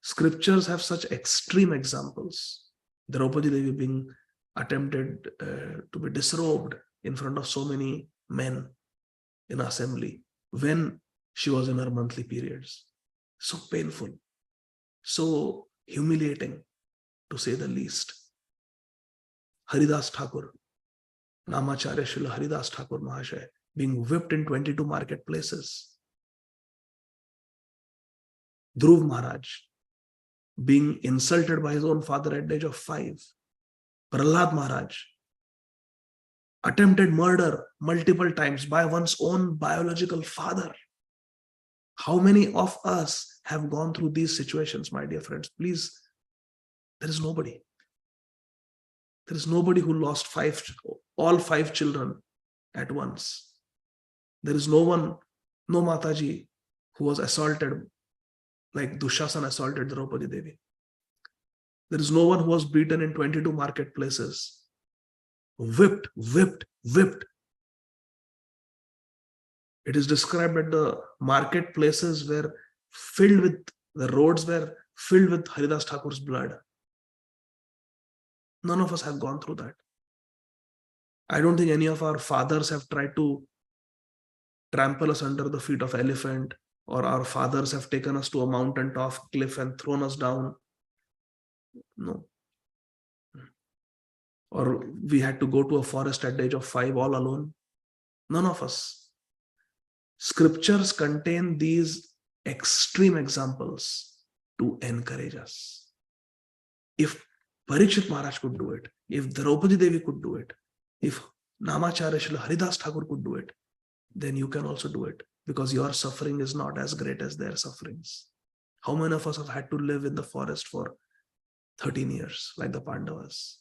Scriptures have such extreme examples. Draupadi Devi being attempted to be disrobed in front of so many men in assembly when she was in her monthly periods. So painful, so humiliating, to say the least. Haridas Thakur, Namacharya Srila Haridas Thakur Mahasaya, being whipped in 22 marketplaces. Dhruv Maharaj being insulted by his own father at the age of 5. Prahlad Maharaj, attempted murder multiple times by one's own biological father. How many of us have gone through these situations, my dear friends? Please, there is nobody. There is nobody who lost all 5 children at once. There is no one, no Mataji, who was assaulted like Dushasan assaulted Draupadi Devi. There is no one who was beaten in 22 marketplaces. Whipped. It is described that the marketplaces were filled with, the roads were filled with Haridas Thakur's blood. None of us have gone through that. I don't think any of our fathers have tried to trample us under the feet of elephant, or our fathers have taken us to a mountain-top cliff and thrown us down. No. Or we had to go to a forest at the age of 5 all alone. None of us. Scriptures contain these extreme examples to encourage us. If Parikshit Maharaj could do it, if Draupadi Devi could do it, if Namacharya Srila Haridas Thakur could do it, then you can also do it, because your suffering is not as great as their sufferings. How many of us have had to live in the forest for 13 years like the Pandavas?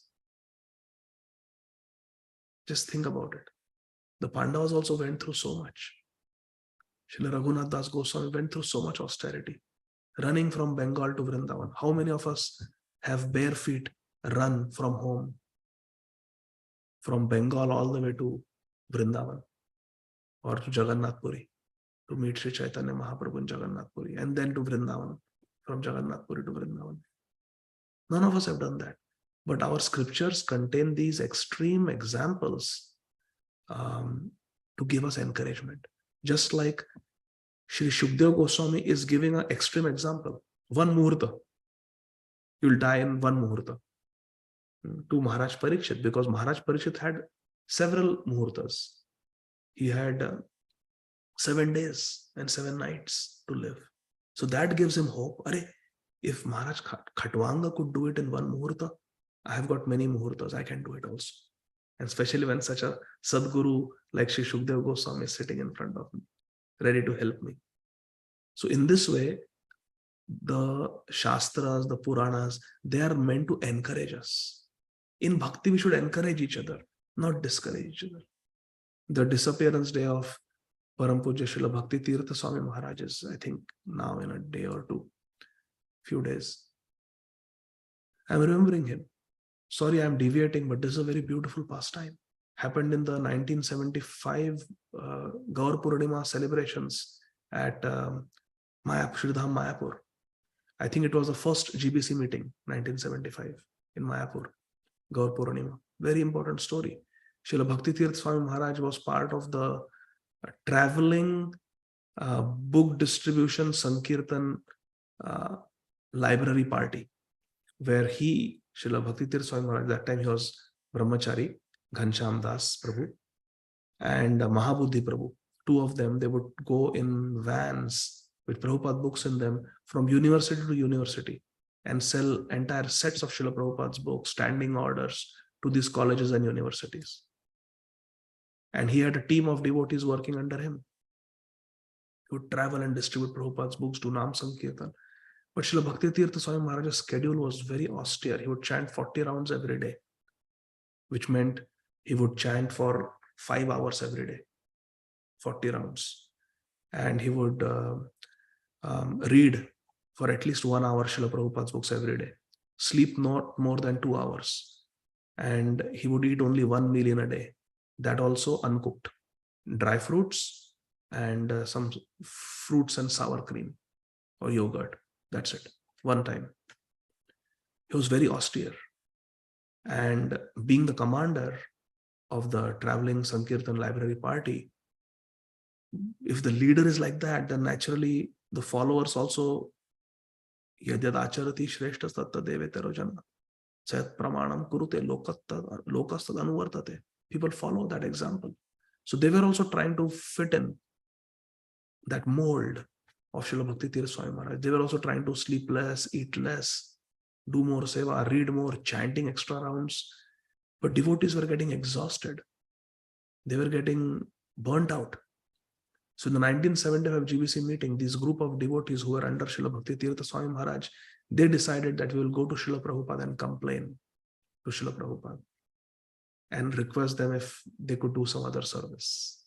Just think about it. The Pandavas also went through so much. Srila Raghunath Das Goswami went through so much austerity, running from Bengal to Vrindavan. How many of us have bare feet run from home, from Bengal all the way to Vrindavan or to Jagannath Puri to meet Sri Chaitanya Mahaprabhu in Jagannath Puri, and then to Vrindavan, from Jagannath Puri to Vrindavan? None of us have done that. But our scriptures contain these extreme examples to give us encouragement. Just like Sri Shukdev Goswami is giving an extreme example. One muhurta. You'll die in one muhurta. To Maharaj Parikshit, because Maharaj Parikshit had several muhurtas. He had 7 days and 7 nights to live. So that gives him hope. Arey, if Maharaj Khatwanga could do it in one muhurta, I have got many muhurtas, I can do it also. And especially when such a Sadguru like Sri Shukdev Goswami is sitting in front of me, ready to help me. So in this way, the Shastras, the Puranas, they are meant to encourage us. In Bhakti, we should encourage each other, not discourage each other. The disappearance day of Param Pujya Srila Bhakti Tirtha Swami Maharaj is, I think, now in a day or two, few days. I'm remembering him. Sorry, I'm deviating, but this is a very beautiful pastime. Happened in the 1975 Gaur Purnima celebrations at Sridham Mayapur. I think it was the first GBC meeting, 1975, in Mayapur, Gaur Purnima. Very important story. Srila Bhakti Tirtha Swami Maharaj was part of the traveling book distribution Sankirtan library party, where he, Srila Bhakti Tirtha Swami Maharaj, that time he was Brahmachari, Ghansham Das Prabhu, and Mahabuddhi Prabhu. Two of them, they would go in vans with Prabhupada books in them from university to university and sell entire sets of Srila Prabhupada's books, standing orders to these colleges and universities. And he had a team of devotees working under him. He would travel and distribute Prabhupada's books, do Nam Sankirtan. But Srila Bhakti Tirtha Swami Maharaj's schedule was very austere. He would chant 40 rounds every day, which meant he would chant for 5 hours every day, 40 rounds. And he would read for at least 1 hour Srila Prabhupada's books every day, sleep not more than 2 hours. And he would eat only 1 meal in a day, that also uncooked, dry fruits and some fruits and sour cream or yogurt. That's it, one time. He was very austere. And being the commander of the traveling Sankirtan library party, if the leader is like that, then naturally the followers also, yadyad acharati shreshtas tatta devetero janna sayat pramanam kurute lokastad anuvartate. People follow that example. So they were also trying to fit in that mold of Srila Bhakti Tirtha Swami Maharaj. They were also trying to sleep less, eat less, do more seva, read more, chanting extra rounds. But devotees were getting exhausted. They were getting burnt out. So in the 1975 GBC meeting, this group of devotees who were under Srila Bhakti Tirtha Swami Maharaj, they decided that we will go to Srila Prabhupada and complain to Srila Prabhupada and request them if they could do some other service.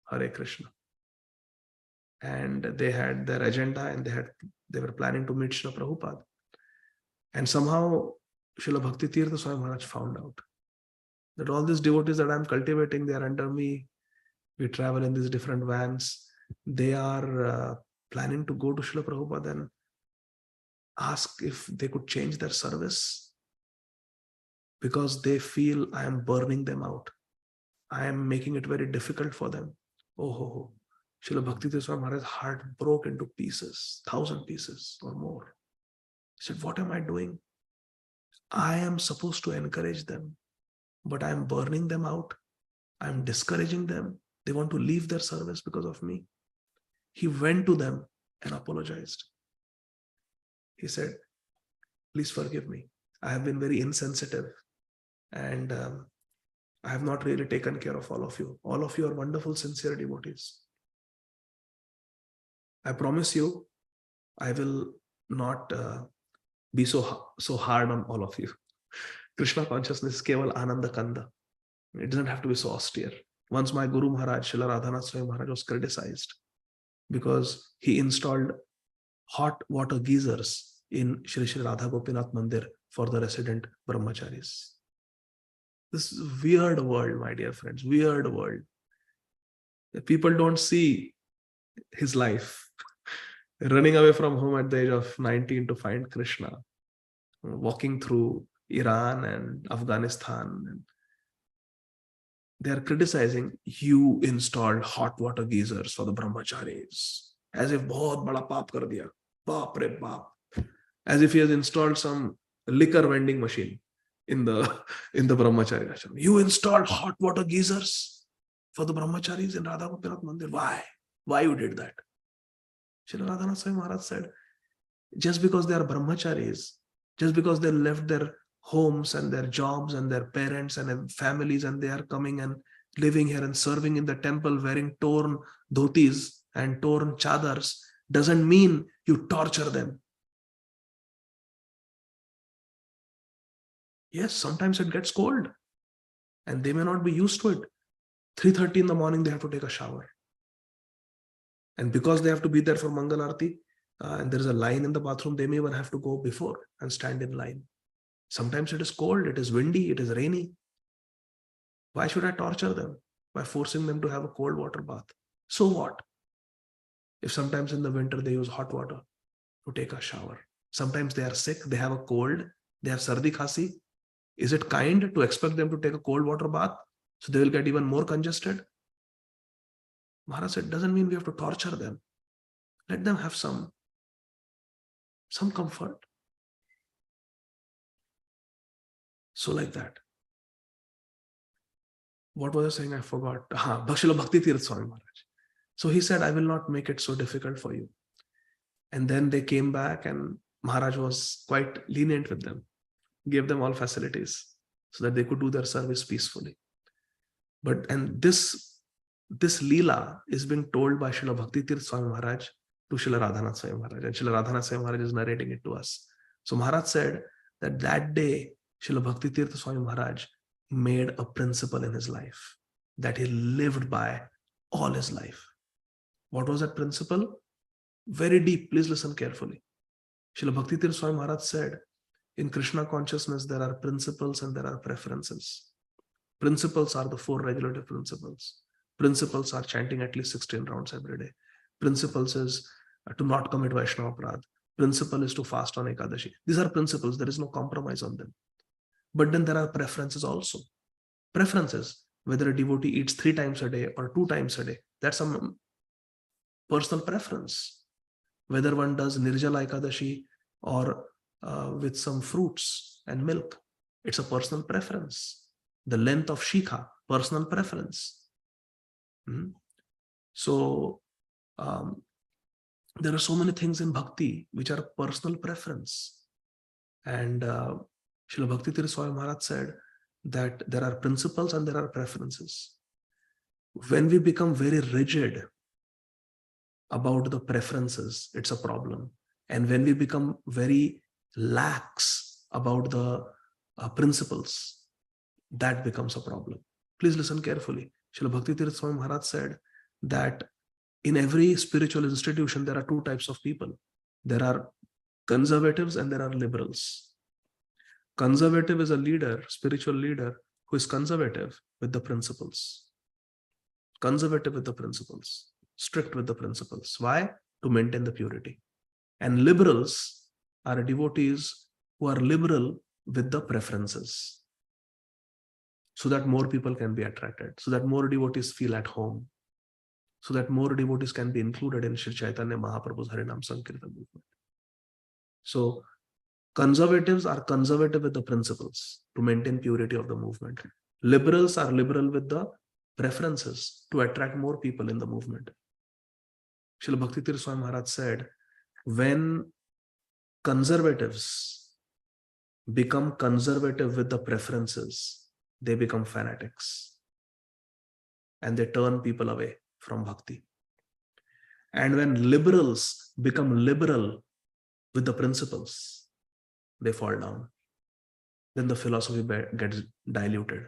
Hare Krishna. And they had their agenda and they were planning to meet Srila Prabhupada. And somehow Srila Bhakti Tirtha Swami Maharaj found out that all these devotees that I'm cultivating, they are under me. We travel in these different vans. They are planning to go to Srila Prabhupada and ask if they could change their service because they feel I am burning them out. I am making it very difficult for them. Oh, Srila Bhakti Tirtha Swami Maharaj's heart broke into pieces, 1,000 pieces or more. He said, what am I doing? I am supposed to encourage them, but I am burning them out. I am discouraging them. They want to leave their service because of me. He went to them and apologized. He said, please forgive me. I have been very insensitive and I have not really taken care of all of you. All of you are wonderful, sincere devotees. I promise you, I will not be so hard on all of you. Krishna consciousness is keval Ananda Kanda. It doesn't have to be so austere. Once my Guru Maharaj, Srila Radhanath Swami Maharaj, was criticized because he installed hot water geysers in Shri Shri Radha Gopinath Mandir for the resident brahmacharis. This is a weird world, my dear friends, weird world. The people don't see his life. Running away from home at the age of 19 to find Krishna, walking through Iran and Afghanistan, and they are criticizing, you installed hot water geysers for the brahmacharis. As if bahut bada paap kar diya. Baap re baap. As if he has installed some liquor vending machine in the brahmachari ashram. You installed hot water geysers for the brahmacharis in Radha Gopinath Mandir. Why you did that? Srila Radhanath Swami Maharaj said, just because they are brahmacharis, just because they left their homes and their jobs and their parents and their families, and they are coming and living here and serving in the temple wearing torn dhotis and torn chadars, doesn't mean you torture them. Yes, sometimes it gets cold and they may not be used to it. 3:30 in the morning, they have to take a shower. And because they have to be there for Mangal Arati, and there is a line in the bathroom, they may even have to go before and stand in line. Sometimes it is cold, it is windy, it is rainy. Why should I torture them by forcing them to have a cold water bath? So what? If sometimes in the winter they use hot water to take a shower. Sometimes they are sick, they have a cold, they have sardi khasi. Is it kind to expect them to take a cold water bath so they will get even more congested? Maharaj said, doesn't mean we have to torture them. Let them have some comfort. So like that. What was I saying? I forgot. Srila Bhakti Tirth Swami Maharaj. So he said, I will not make it so difficult for you. And then they came back and Maharaj was quite lenient with them, gave them all facilities so that they could do their service peacefully. And this Leela is being told by Srila Bhakti Tirth Swami Maharaj to Srila Radhanath Swami Maharaj, and Srila Radhanath Swami Maharaj is narrating it to us. So Maharaj said that day Srila Bhakti Tirth Swami Maharaj made a principle in his life that he lived by all his life. What was that principle? Very deep. Please listen carefully. Srila Bhakti Tirth Swami Maharaj said, in Krishna consciousness, there are principles and there are preferences. Principles are the 4 regulative principles. Principles are chanting at least 16 rounds every day. Principles is to not commit Vaishnava Aparadh. Principle is to fast on Ekadashi. These are principles. There is no compromise on them. But then there are preferences also. Preferences, whether a devotee eats 3 times a day or 2 times a day, that's some personal preference. Whether one does Nirjala Ekadashi or with some fruits and milk, it's a personal preference. The length of shikha, personal preference. So there are so many things in bhakti which are personal preference. And Srila Bhakti Tirth Swami Maharaj said that there are principles and there are preferences. When we become very rigid about the preferences, it's a problem. And when we become very lax about the principles, that becomes a problem. Please listen carefully. Srila Bhakti Tirth Swami Maharaj said that in every spiritual institution, there are 2 types of people. There are conservatives and there are liberals. Conservative is a leader, spiritual leader, who is conservative with the principles. Conservative with the principles. Strict with the principles. Why? To maintain the purity. And liberals are devotees who are liberal with the preferences, so that more people can be attracted, so that more devotees feel at home, so that more devotees can be included in Sri Chaitanya Mahaprabhu's Harinam Sankirtan movement. So conservatives are conservative with the principles to maintain purity of the movement. Liberals are liberal with the preferences to attract more people in the movement. Srila Bhakti Tirth Swami Maharaj said, when conservatives become conservative with the preferences, they become fanatics and they turn people away from bhakti. And when liberals become liberal with the principles, they fall down. Then the philosophy gets diluted.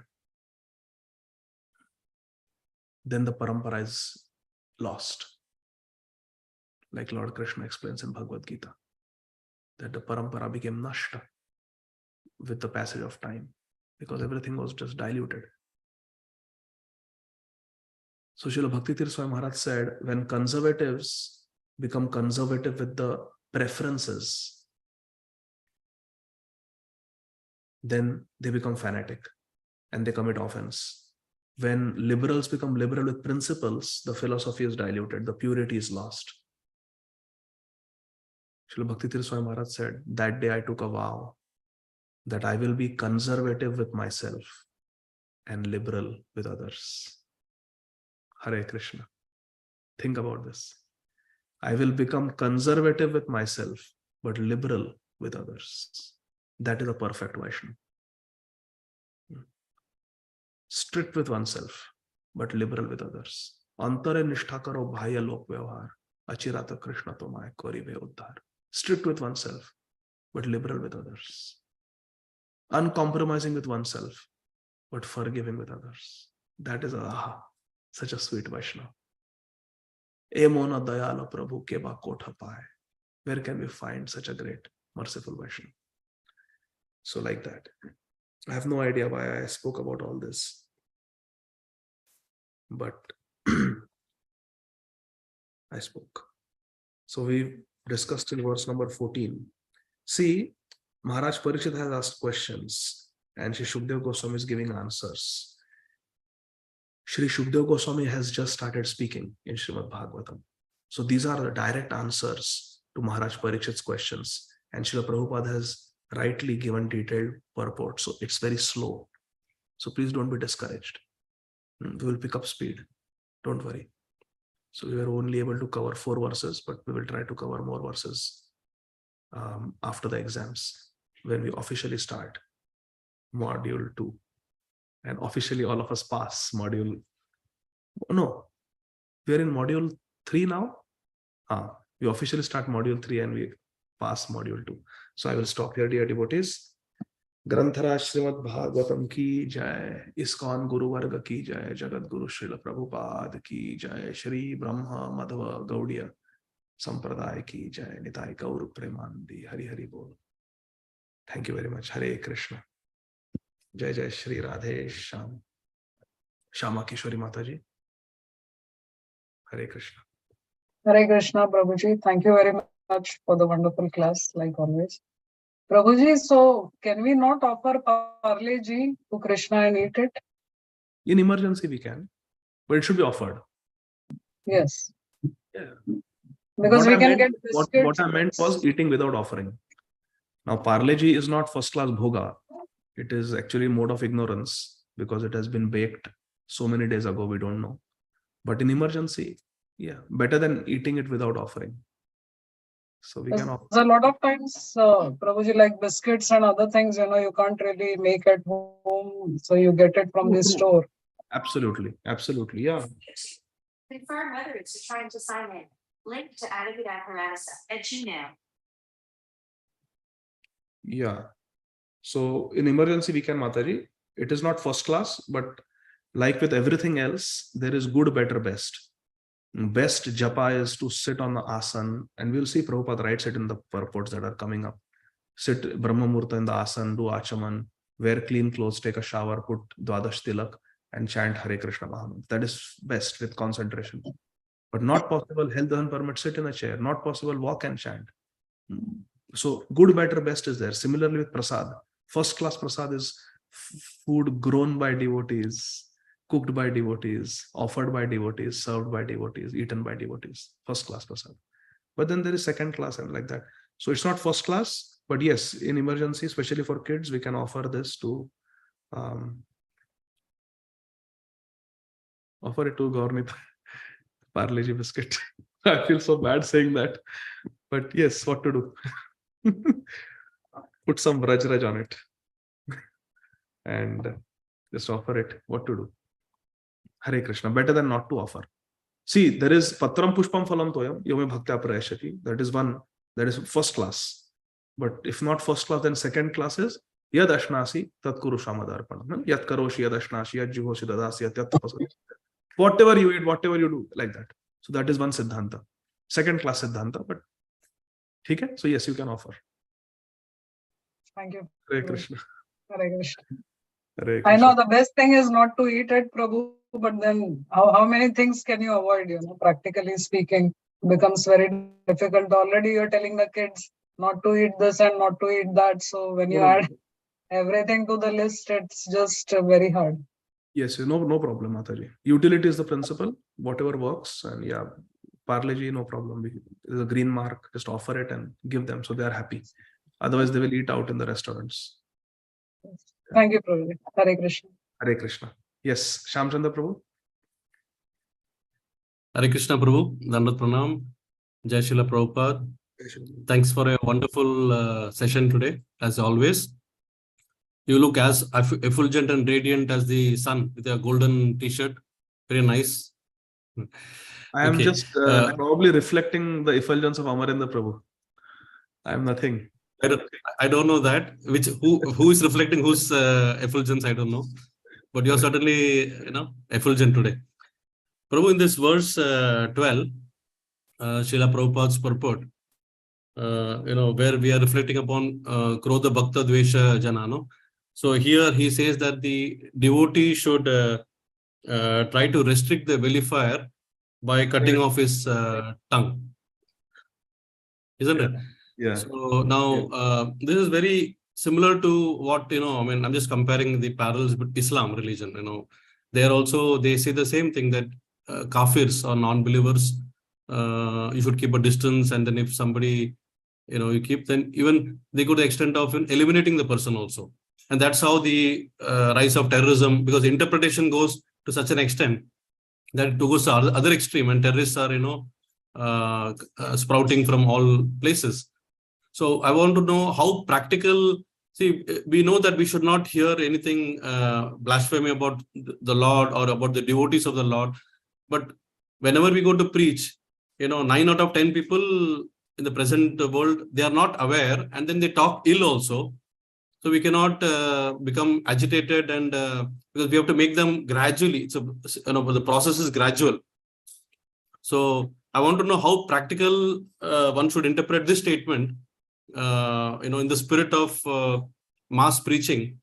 Then the parampara is lost. Like Lord Krishna explains in Bhagavad Gita, that the parampara became nashta with the passage of time, because everything was just diluted. So Srila Bhakti Tirth Swami Maharaj said, when conservatives become conservative with the preferences, then they become fanatic and they commit offense. When liberals become liberal with principles, the philosophy is diluted, the purity is lost. Srila Bhakti Tirtha Swami Maharaj said, that day I took a vow that I will be conservative with myself and liberal with others. Hare Krishna. Think about this. I will become conservative with myself, but liberal with others. That is a perfect Vaishnava. Strict with oneself, but liberal with others. Antare nishtha karo bhaya lok vyavhar. Achirata Krishna tomai koribe uddhar. Strict with oneself, but liberal with others. Uncompromising with oneself, but forgiving with others. That is such a sweet Vaishnava. Emona dayala Prabhu keba kotha pae. Where can we find such a great, merciful Vaishnava? So like that. I have no idea why I spoke about all this. But I spoke. So we discussed in verse number 14. See, Maharaj Parikshit has asked questions and Shri Shukdev Goswami is giving answers. Shri Shukdev Goswami has just started speaking in Srīmad Bhāgavatam. So these are the direct answers to Maharaj Parikshit's questions. And Srila Prabhupada has rightly given detailed purport. So it's very slow. So please don't be discouraged. We will pick up speed. Don't worry. So we were only able to cover 4 verses, but we will try to cover more verses after the exams when we officially start module 2. And officially all of us pass module. No, we are in module 3 now. We officially start module 3 and we pass module 2. So I will stop here, dear devotees. Granthara Srīmad Bhāgavatam ki jai, ISKCON Guru Varga ki jai, Jagat Guru Srila Prabhupada ki jai, Shri Brahma Madhava Gaudiya Sampradaya ki jai, Nitai Gaur Premanandi, Hari Hari Bol. Thank you very much. Hare Krishna. Jai Jai Shri Radhe Shyam. Shama Kishori Mataji. Hare Krishna. Hare Krishna, Prabhuji. Thank you very much for the wonderful class, like always. Prabhuji, so can we not offer Parle Ji to Krishna and eat it? In emergency we can, but it should be offered. Yes. Yeah. Because we can get biscuits. What I meant was eating without offering. Now, Parle Ji is not first class bhoga. It is actually mode of ignorance because it has been baked so many days ago, we don't know. But in emergency, yeah, better than eating it without offering. So we can offer. A lot of times, Prabhuji, like biscuits and other things, you can't really make at home. So you get it from the store. Absolutely. Absolutely. Yeah. Confirm whether it's trying to sign in. Link to Ādi Gadādhara Dāsa at Gmail. Yeah. So in emergency, we can, Mataji. It is not first class, but like with everything else, there is good, better, best. Best japa is to sit on the asan, and we'll see Prabhupada writes it in the purports that are coming up. Sit Brahma Murta in the asan, do achaman, wear clean clothes, take a shower, put Dwadash Tilak, and chant Hare Krishna Mahamantra. That is best with concentration. But not possible, health doesn't permit, sit in a chair. Not possible, walk and chant. So good, better, best is there. Similarly with prasad. First class prasad is food grown by devotees, cooked by devotees, offered by devotees, served by devotees, eaten by devotees. First class prasad. But then there is second class and like that. So it's not first class, but yes, in emergency, especially for kids, we can offer this to offer it to Gaurnita Parle Ji biscuit. I feel so bad saying that, but yes, what to do? Put some Raj on it and just offer it. What to do? Hare Krishna. Better than not to offer. See, there is Patram Pushpam Phalam Toyam Yome Bhaktya Prayashati. That is one. That is first class. But if not first class, then second class is Yad Ashnasi Tat Kuru Shamadarpanam. Yat Karoshi Yad Ashnasi Yad Juhoshi Dadasi Yat Tapasari. Whatever you eat, whatever you do, like that. So that is one Siddhanta. Second class Siddhanta, but okay? So yes, you can offer. Thank you. Hare Krishna. Hare Krishna. Hare Krishna. I know the best thing is not to eat it, Prabhu, but then how many things can you avoid, practically speaking, becomes very difficult. Already you're telling the kids not to eat this and not to eat that. So when you add everything to the list, it's just very hard. Yes, no problem, Mataji. Utility is the principle, whatever works, and yeah, Parle-ji, no problem. There's a green mark, just offer it and give them so they are happy. Otherwise, they will eat out in the restaurants. Thank you, Prabhuji. Hare Krishna. Hare Krishna. Yes, Shamchandra Prabhu. Hare Krishna Prabhu, Dandat Pranam, Jai Srila Prabhupada. Thanks for a wonderful session today, as always. You look as effulgent and radiant as the sun with a golden t-shirt. Very nice. I am Okay. just probably reflecting the effulgence of Amarendra Prabhu. I am nothing. I don't know that. Who is reflecting whose effulgence? I don't know. But you're certainly, effulgent today. Prabhu, in this verse 12, Srila Prabhupada's purport, where we are reflecting upon Krodha Bhakta Dvesha Janano. So here he says that the devotee should try to restrict the vilifier by cutting off his tongue. Isn't it? Yeah. So now this is very similar to what, I'm just comparing the parallels with Islam religion. There also, they say the same thing, that kafirs or non-believers, you should keep a distance, and then if somebody, you keep, then even they go to the extent of eliminating the person also. And that's how the rise of terrorism, because interpretation goes to such an extent that it goes to the other extreme, and terrorists are, sprouting from all places. So I want to know how practical. See, we know that we should not hear anything blasphemy about the Lord or about the devotees of the Lord. But whenever we go to preach, 9 out of 10 people in the present world, they are not aware, and then they talk ill also. So we cannot become agitated, and because we have to make them gradually. So the process is gradual. So I want to know how practical one should interpret this statement, in the spirit of mass preaching,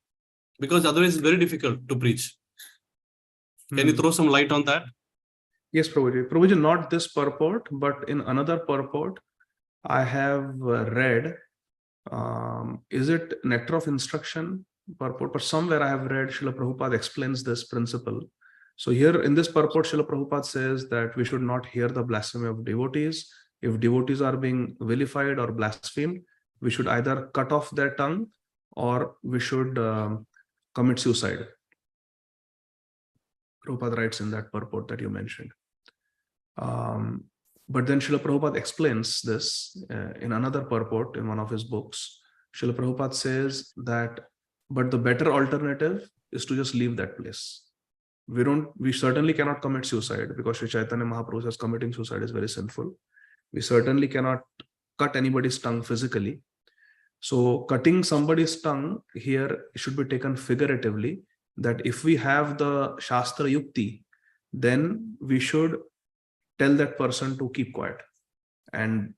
because otherwise it's very difficult to preach. Can you throw some light on that? Yes, Prabhuji. Prabhuji, not this purport, but in another purport, I have read, is it Nectar of Instruction purport? But somewhere I have read Srila Prabhupada explains this principle. So here in this purport, Srila Prabhupada says that we should not hear the blasphemy of devotees. If devotees are being vilified or blasphemed, we should either cut off their tongue or we should commit suicide. Prabhupada writes in that purport that you mentioned. But then Srila Prabhupada explains this in another purport in one of his books. Srila Prabhupada says that, but the better alternative is to just leave that place. We certainly cannot commit suicide, because Sri Chaitanya Mahaprabhu says committing suicide is very sinful. We certainly cannot cut anybody's tongue physically. So cutting somebody's tongue here should be taken figuratively, that if we have the Shastra Yukti, then we should tell that person to keep quiet and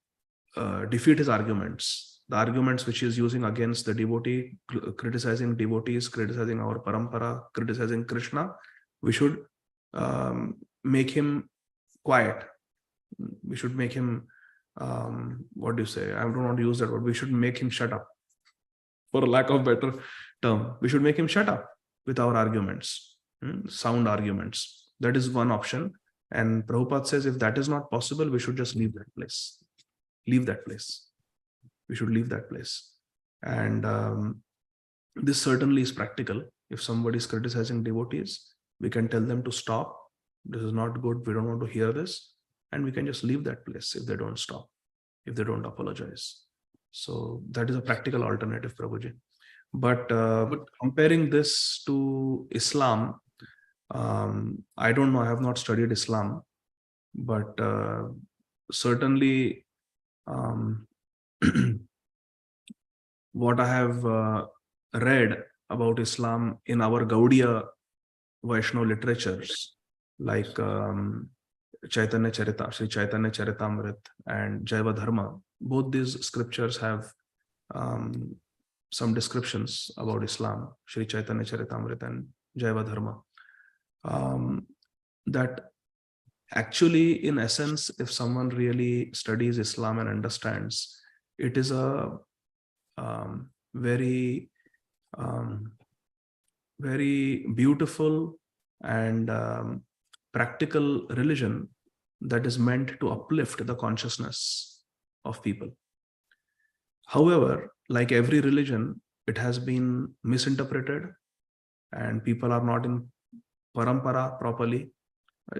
defeat his arguments. The arguments which he is using against the devotee, criticizing devotees, criticizing our parampara, criticizing Krishna, we should make him quiet. We should make him, what do you say? I don't want to use that word. We should make him shut up. For a lack of better term, we should make him shut up with our arguments, sound arguments. That is one option. And Prabhupada says if that is not possible, we should just leave that place. Leave that place. We should leave that place. And this certainly is practical. If somebody is criticizing devotees, we can tell them to stop. This is not good. We don't want to hear this. And we can just leave that place if they don't stop, if they don't apologize. So that is a practical alternative, Prabhuji. But comparing this to Islam, I don't know. I have not studied Islam, but certainly what I have read about Islam in our Gaudiya Vaishnava literatures, like Chaitanya Charita, Sri Chaitanya Charitamrit and Jaiva Dharma, both these scriptures have some descriptions about Islam, Sri Chaitanya Charitamrit and Jaiva Dharma. That actually, in essence, if someone really studies Islam and understands, it is a very, very beautiful and practical religion that is meant to uplift the consciousness of people. However, like every religion, it has been misinterpreted and people are not in parampara properly.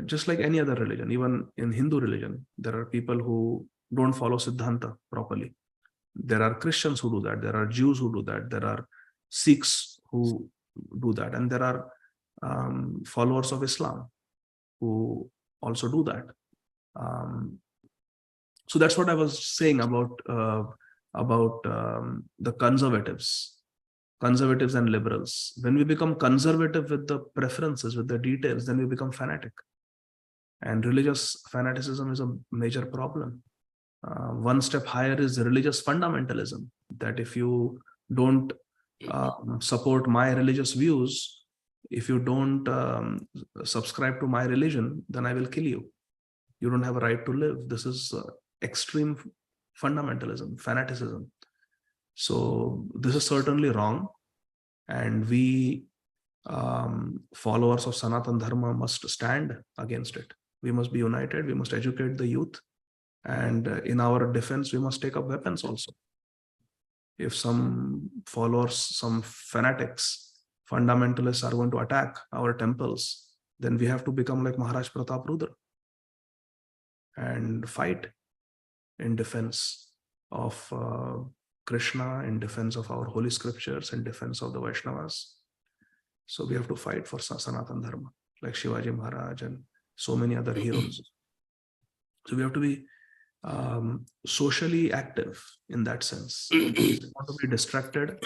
Just like any other religion, even in Hindu religion, there are people who don't follow Siddhanta properly. There are Christians who do that. There are Jews who do that. There are Sikhs who do that. And there are followers of Islam who also do that. So that's what I was saying about the conservatives and liberals. When we become conservative with the preferences, with the details, then we become fanatic. And religious fanaticism is a major problem. One step higher is religious fundamentalism, that if you don't support my religious views, if you don't subscribe to my religion, then I will kill you. You don't have a right to live. This is extreme fundamentalism, fanaticism. So this is certainly wrong. And we followers of Sanatan Dharma must stand against it. We must be united. We must educate the youth. And in our defense, we must take up weapons also. If some followers, some fanatics, fundamentalists are going to attack our temples, then we have to become like Maharaj Pratap Rudra and fight in defense of Krishna, in defense of our holy scriptures, in defense of the Vaishnavas. So we have to fight for Sanatan Dharma, like Shivaji Maharaj and so many other heroes. So we have to be socially active in that sense. We want to be distracted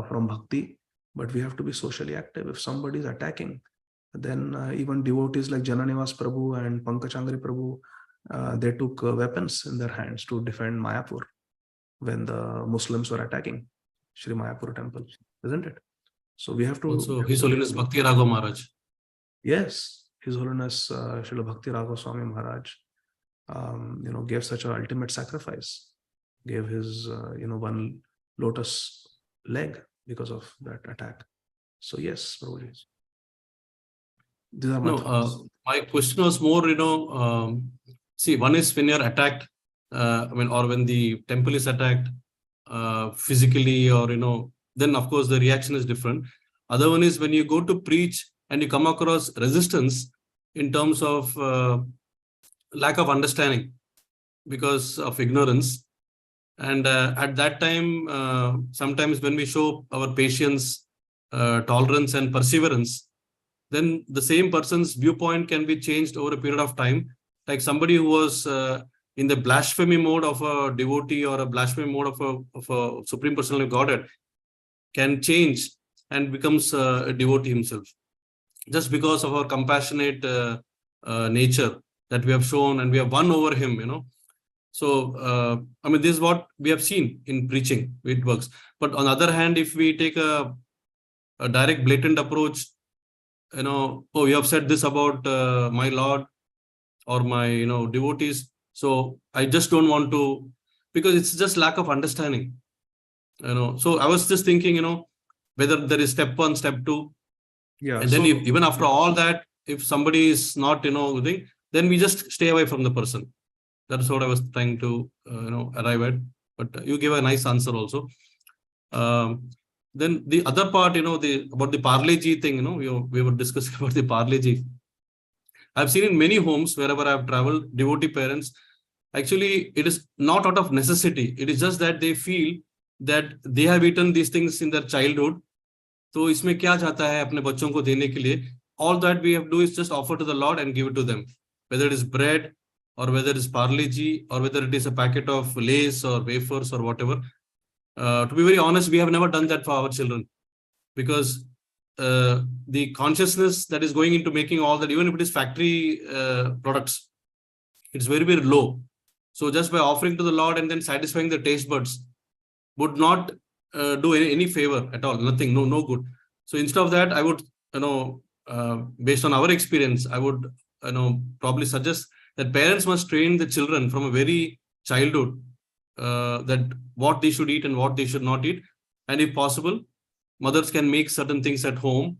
from bhakti, but we have to be socially active. If somebody is attacking, then even devotees like Jananivas Prabhu and Pankajangri Prabhu, they took weapons in their hands to defend Mayapur when the Muslims were attacking Sri Mayapur temple, isn't it? So we have to... Also, His Holiness Bhakti Raghav Maharaj. Yes, His Holiness Srila Bhakti Raghav Swami Maharaj, gave such an ultimate sacrifice, gave his, one lotus leg because of that attack. So yes, Prabhuji. These are my thoughts. My question was more, see, one is when you're attacked, or when the temple is attacked physically, or, then of course the reaction is different. Other one is when you go to preach and you come across resistance in terms of lack of understanding because of ignorance. And at that time, sometimes when we show our patience, tolerance and perseverance, then the same person's viewpoint can be changed over a period of time. Like somebody who was in the blasphemy mode of a devotee or a blasphemy mode of a Supreme Personality of Godhead can change and becomes a devotee himself, just because of our compassionate nature that we have shown, and we have won over him, So, this is what we have seen in preaching. It works. But on the other hand, if we take a direct, blatant approach, you have said this about my Lord or my, devotees. So I just don't want to, because it's just lack of understanding, So I was just thinking, whether there is step 1, step 2. Yeah. And then even after all that, if somebody is not, then we just stay away from the person. That's what I was trying to, arrive at. But you gave a nice answer also. Then the other part, about the Parle Ji thing, we were discussing about the Parle Ji. I've seen in many homes wherever I've traveled, devotee parents, actually, it is not out of necessity. It is just that they feel that they have eaten these things in their childhood. So, isme kya chahta hai apne bachon ko dene ke liye? All that we have to do is just offer to the Lord and give it to them. Whether it is bread, or whether it is Parle Ji, or whether it is a packet of Lays or wafers or whatever. To be very honest, we have never done that for our children, because the consciousness that is going into making all that, even if it is factory products, it's very, very low. So just by offering to the Lord and then satisfying the taste buds would not do any favor at all. Nothing, no good. So instead of that, I would, based on our experience, I would, probably suggest that parents must train the children from a very childhood that what they should eat and what they should not eat. And if possible, mothers can make certain things at home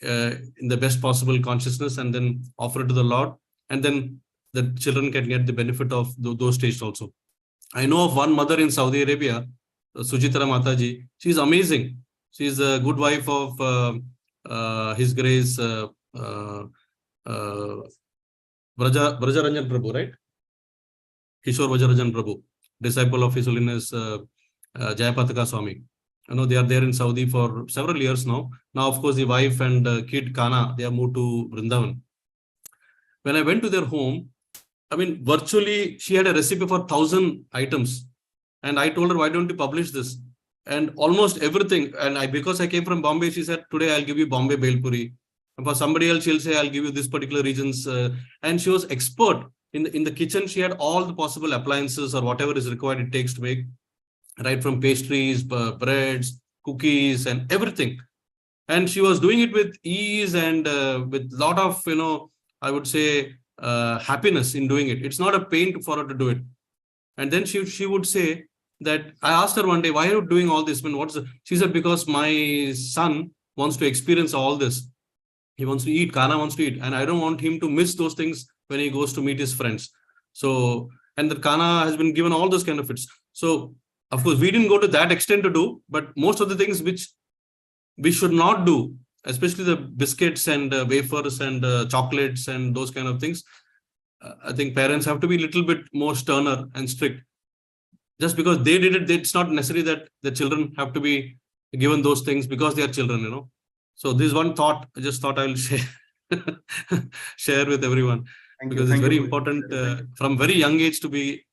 in the best possible consciousness and then offer it to the Lord. And then the children can get the benefit of those tastes also. I know of one mother in Saudi Arabia, Sujitara Mataji. She's amazing. She's a good wife of His Grace Braja Ranjan Prabhu, right? Kishore Vajarajan Prabhu, disciple of His Holiness Jayapataka Swami. I know they are there in Saudi for several years now. Now, of course, the wife and kid Kana, they have moved to Vrindavan. When I went to their home, I mean, virtually, she had a recipe for 1,000 items. And I told her, why don't you publish this? And almost everything. And because I came from Bombay, she said, today I'll give you Bombay Bhel Puri. And for somebody else, she'll say, I'll give you this particular regions. And she was expert. In the kitchen, she had all the possible appliances or whatever is required it takes to make, right from pastries, breads, cookies, and everything. And she was doing it with ease and with a lot of, I would say, happiness in doing it. It's not a pain for her to do it. And then she would say that, I asked her one day, why are you doing all this? I mean, she said, because my son wants to experience all this. He wants to eat, Kana wants to eat. And I don't want him to miss those things when he goes to meet his friends. So, and the Kana has been given all those kind of fits. So, of course, we didn't go to that extent to do, but most of the things which we should not do, especially the biscuits and wafers and chocolates and those kind of things, I think parents have to be a little bit more sterner and strict. Just because they did it, it's not necessary that the children have to be given those things because they are children, So this is one thought I just thought I will share with everyone. Because it's very important from very young age to be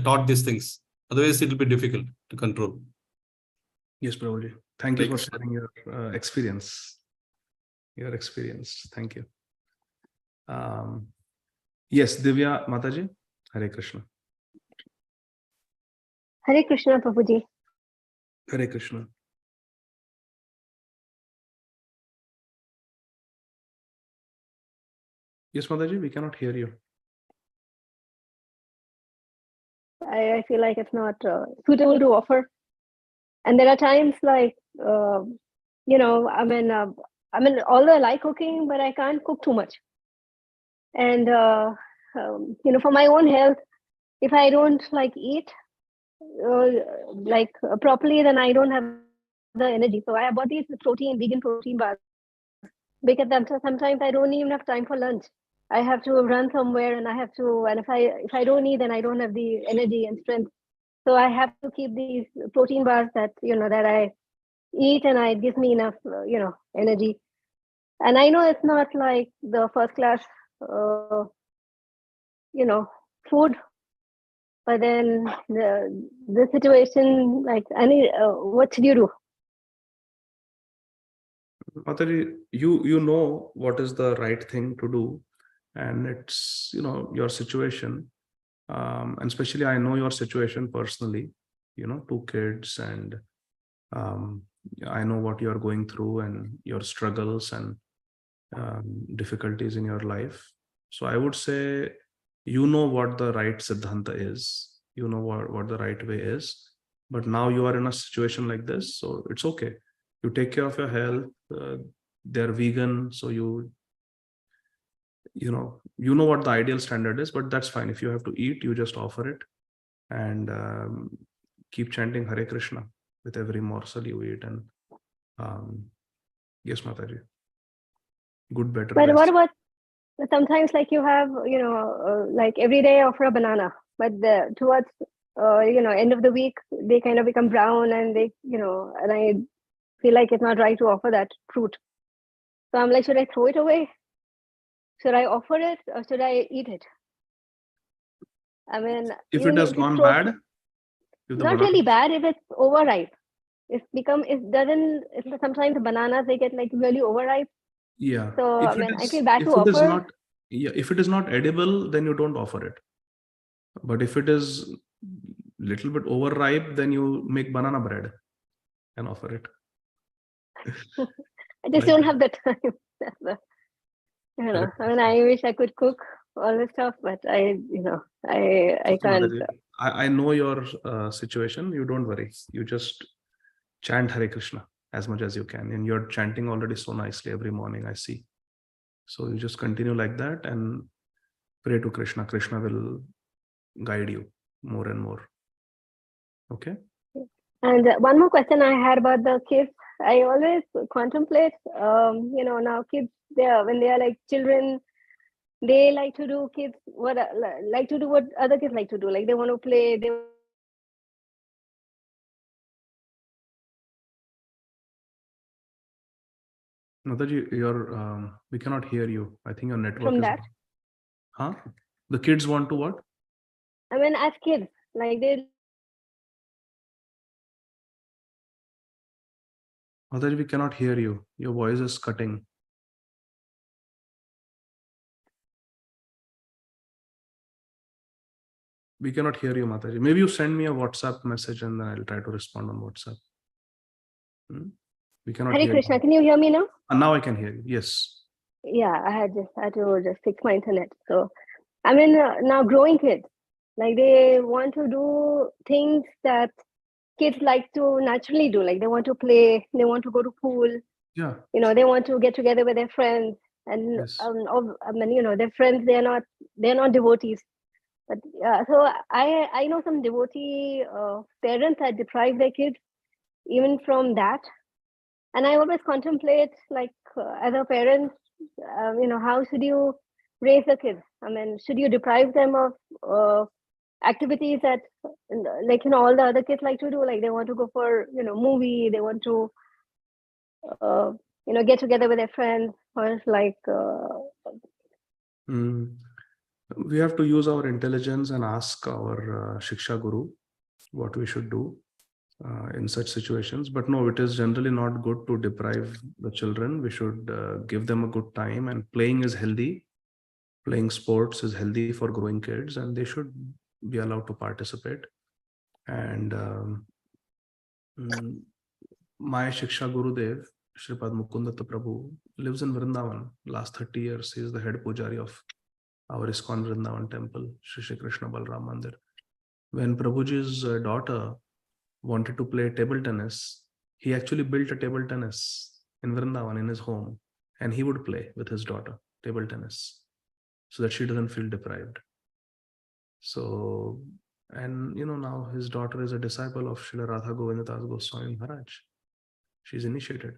taught these things. Otherwise, it will be difficult to control. Yes, Prabhuji. Thank you for sharing your experience. Thank you. Yes, Divya Mataji. Hare Krishna. Hare Krishna, Prabhuji. Hare Krishna. Yes, Mataji, we cannot hear you. I feel like it's not suitable to offer. And there are times like, although I like cooking, but I can't cook too much. And, for my own health, if I don't eat properly, then I don't have the energy. So I bought these vegan protein bars, because sometimes I don't even have time for lunch. I have to run somewhere and if I don't eat, then I don't have the energy and strength. So I have to keep these protein bars that I eat, and it gives me enough, energy. And I know it's not like the first class, food, but then the situation, what should you do? Mataji, you know what is the right thing to do, and it's your situation, and especially I know your situation personally. 2 kids, and I know what you are going through and your struggles and difficulties in your life. So I would say what the right siddhanta is, what the right way is, but now you are in a situation like this, so it's okay. You take care of your health. They're vegan, so you know what the ideal standard is, but that's fine. If you have to eat, you just offer it, and keep chanting Hare Krishna with every morsel you eat. And yes, Mataji, good, better. But what about sometimes you have every day offer a banana, but towards end of the week they kind of become brown, and they and I feel like it's not right to offer that fruit. So I'm like, should I throw it away? Should I offer it, or should I eat it? I mean, if it has gone bad, not really bad. If it's overripe, sometimes the bananas, they get really overripe. Yeah. So I feel bad to offer. If it is not edible, then you don't offer it. But if it is little bit overripe, then you make banana bread and offer it. I just don't have the time. I wish I could cook all this stuff, but I can't. I know your situation. You don't worry. You just chant Hare Krishna. as much as you can. And you're chanting already so nicely every morning, I see. So you just continue like that and pray to Krishna. Krishna will guide you more and more. Okay. And one more question I had about the kids. I always contemplate, now kids, when they are like children, they like to do what other kids like to do. Like they want to play. Mataji, we cannot hear you. I think your network From is. that. Huh? The kids want to what? I mean, as kids, like they. Mataji, we cannot hear you. Your voice is cutting. We cannot hear you, Mataji. Maybe you send me a WhatsApp message and then I'll try to respond on WhatsApp. We cannot Hare hear Krishna, you. can you hear me now? Now I can hear you. Yes. Yeah, I had to just fix my internet. So, I mean, now growing kids, like they want to do things that kids like to naturally do. Like they want to play, they want to go to pool. Yeah. They want to get together with their friends, and Yes. their friends, they're not devotees. But so I know some devotee parents that deprive their kids even from that, and I always contemplate, like as a parent, how should you raise the kids? I mean, should you deprive them of activities that all the other kids like to do? Like they want to go for movie, they want to get together with their friends, or it's like. We have to use our intelligence and ask our Shiksha Guru what we should do in such situations. But no, it is generally not good to deprive the children. We should give them a good time, and playing is healthy. Playing sports is healthy for growing kids, and they should be allowed to participate. And my Shiksha Gurudev, Shripad Mukundatta Prabhu, lives in Vrindavan. Last 30 years, he is the head pujari of our ISKCON Vrindavan temple, Shri Krishna Balram Mandir. When Prabhuji's daughter wanted to play table tennis, he actually built a table tennis in Vrindavan in his home, and he would play with his daughter table tennis so that she doesn't feel deprived. So, and now his daughter is a disciple of Srila Radha Govindadas Goswami Maharaj. She's initiated.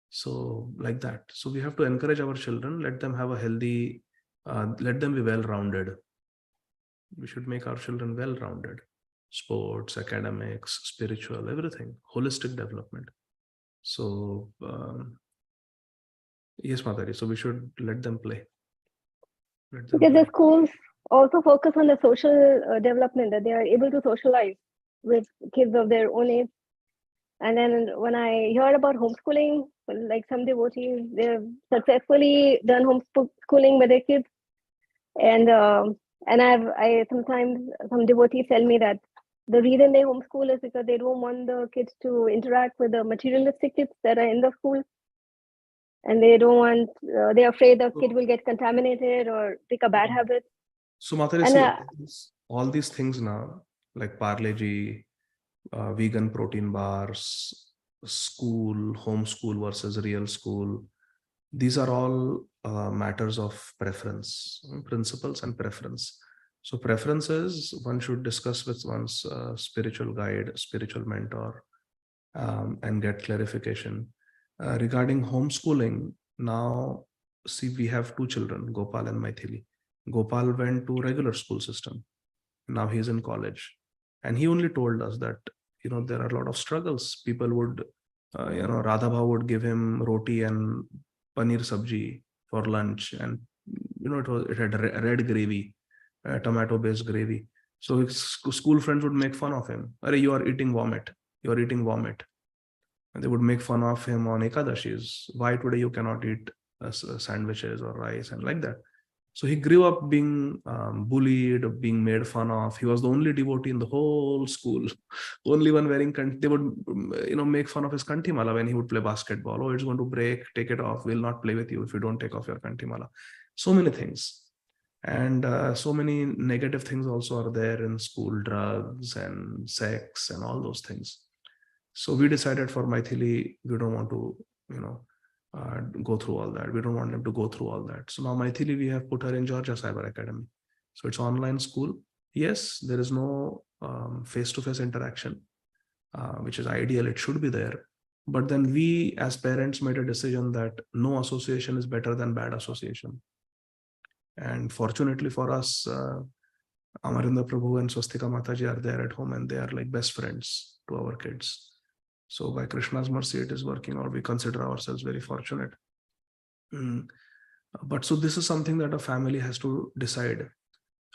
So like that. So we have to encourage our children, let them have a healthy, let them be well-rounded. We should make our children well-rounded. Sports, academics, spiritual, everything, holistic development. So yes, Mataji, so we should let them play. Because the schools also focus on the social development, that they are able to socialize with kids of their own age. And then when I hear about homeschooling, like some devotees, they've successfully done homeschooling with their kids. And I sometimes, some devotees tell me that the reason they homeschool is because they don't want the kids to interact with the materialistic kids that are in the school. And they don't want, they're afraid the kid will get contaminated or pick a bad habit. So Mataji, all these things now, like Parle-G, vegan protein bars, school, homeschool versus real school, these are all matters of preference, principles and preference. So preferences, one should discuss with one's spiritual guide, spiritual mentor, and get clarification. Regarding homeschooling, now, see, we have two children, Gopal and Maithili. Gopal went to regular school system. Now he's in college. And he only told us that, there are a lot of struggles. People would, Radhabha would give him roti and paneer sabji for lunch. And, it had red gravy, tomato-based gravy. So his school friends would make fun of him. Arey, you are eating vomit. You are eating vomit. And they would make fun of him on Ekadashis. Why today you cannot eat sandwiches or rice and like that. So he grew up being bullied, being made fun of. He was the only devotee in the whole school. Only one wearing kanti. They would, make fun of his kanti mala when he would play basketball. Oh, it's going to break. Take it off. We'll not play with you if you don't take off your kanti mala. So many things. And so many negative things also are there in school, drugs and sex and all those things. So we decided for Maithili, we don't want to, go through all that. We don't want them to go through all that. So now Maithili, we have put her in Georgia Cyber Academy. So it's online school. Yes, there is no face-to-face interaction, which is ideal. It should be there. But then we as parents made a decision that no association is better than bad association. And fortunately for us, Amarinda Prabhu and Swastika Mataji are there at home, and they are like best friends to our kids. So by Krishna's mercy, it is working out. We consider ourselves very fortunate. But so this is something that a family has to decide.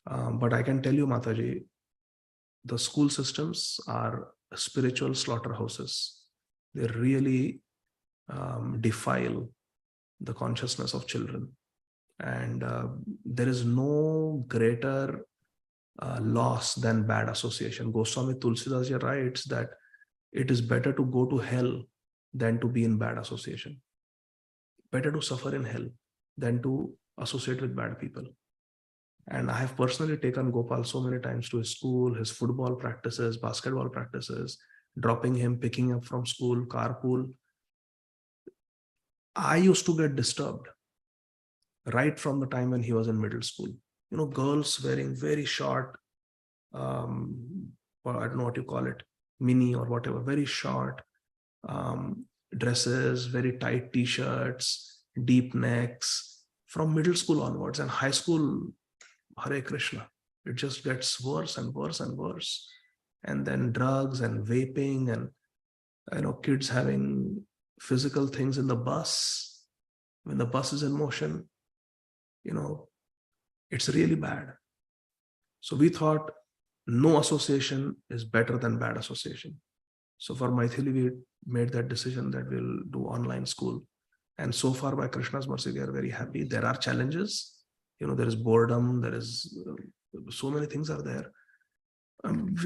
But I can tell you, Mataji, the school systems are spiritual slaughterhouses. They really defile the consciousness of children. And there is no greater loss than bad association. Goswami Tulsidas writes that it is better to go to hell than to be in bad association. Better to suffer in hell than to associate with bad people. And I have personally taken Gopal so many times to his school, his football practices, basketball practices, dropping him, picking up from school, carpool. I used to get disturbed right from the time when he was in middle school. Girls wearing very short, or I don't know what you call it, mini or whatever, very short dresses, very tight t-shirts, deep necks, from middle school onwards. And high school, Hare Krishna, it just gets worse and worse and worse. And then drugs and vaping and kids having physical things in the bus. When the bus is in motion, it's really bad. So we thought no association is better than bad association. So for Maithili, we made that decision that we'll do online school. And so far, by Krishna's mercy, we are very happy. There are challenges. There is boredom. There is so many things are there.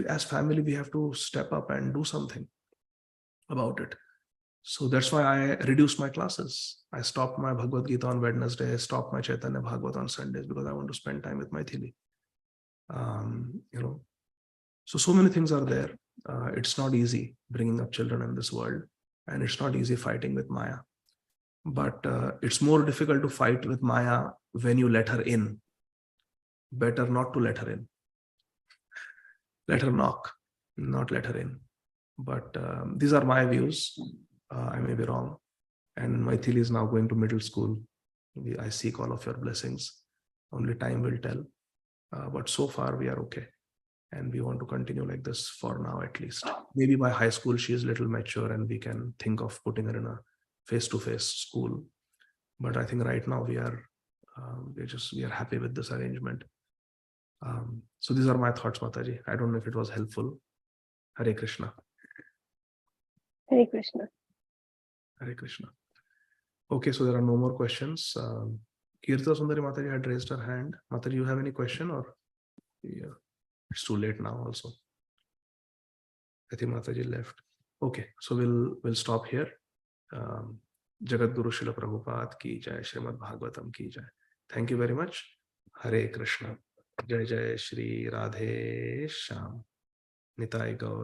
As family, we have to step up and do something about it. So that's why I reduced my classes. I stopped my Bhagavad Gita on Wednesday, stopped my Chaitanya Bhagavat on Sundays, because I want to spend time with Maithili. So many things are there. It's not easy bringing up children in this world, and it's not easy fighting with Maya. But it's more difficult to fight with Maya when you let her in. Better not to let her in. Let her knock, not let her in. But these are my views. I may be wrong. And Maithili is now going to middle school. I seek all of your blessings. Only time will tell. But so far we are okay. And we want to continue like this for now at least. Maybe by high school she is a little mature and we can think of putting her in a face-to-face school. But I think right now we are happy with this arrangement. So these are my thoughts, Mataji. I don't know if it was helpful. Hare Krishna. Hare Krishna. Hare Krishna. Okay, so there are no more questions. Kirta Sundari Mataji had raised her hand. Mataji, you have any question or? Yeah, it's too late now also. I think Mataji left. Okay, so we'll stop here. Jagat Guru Srila Prabhupada ki jai, Srīmad Bhāgavatam ki jai. Thank you very much. Hare Krishna. Jai Jai Shri Radhe Shyam. Nitai Gaur.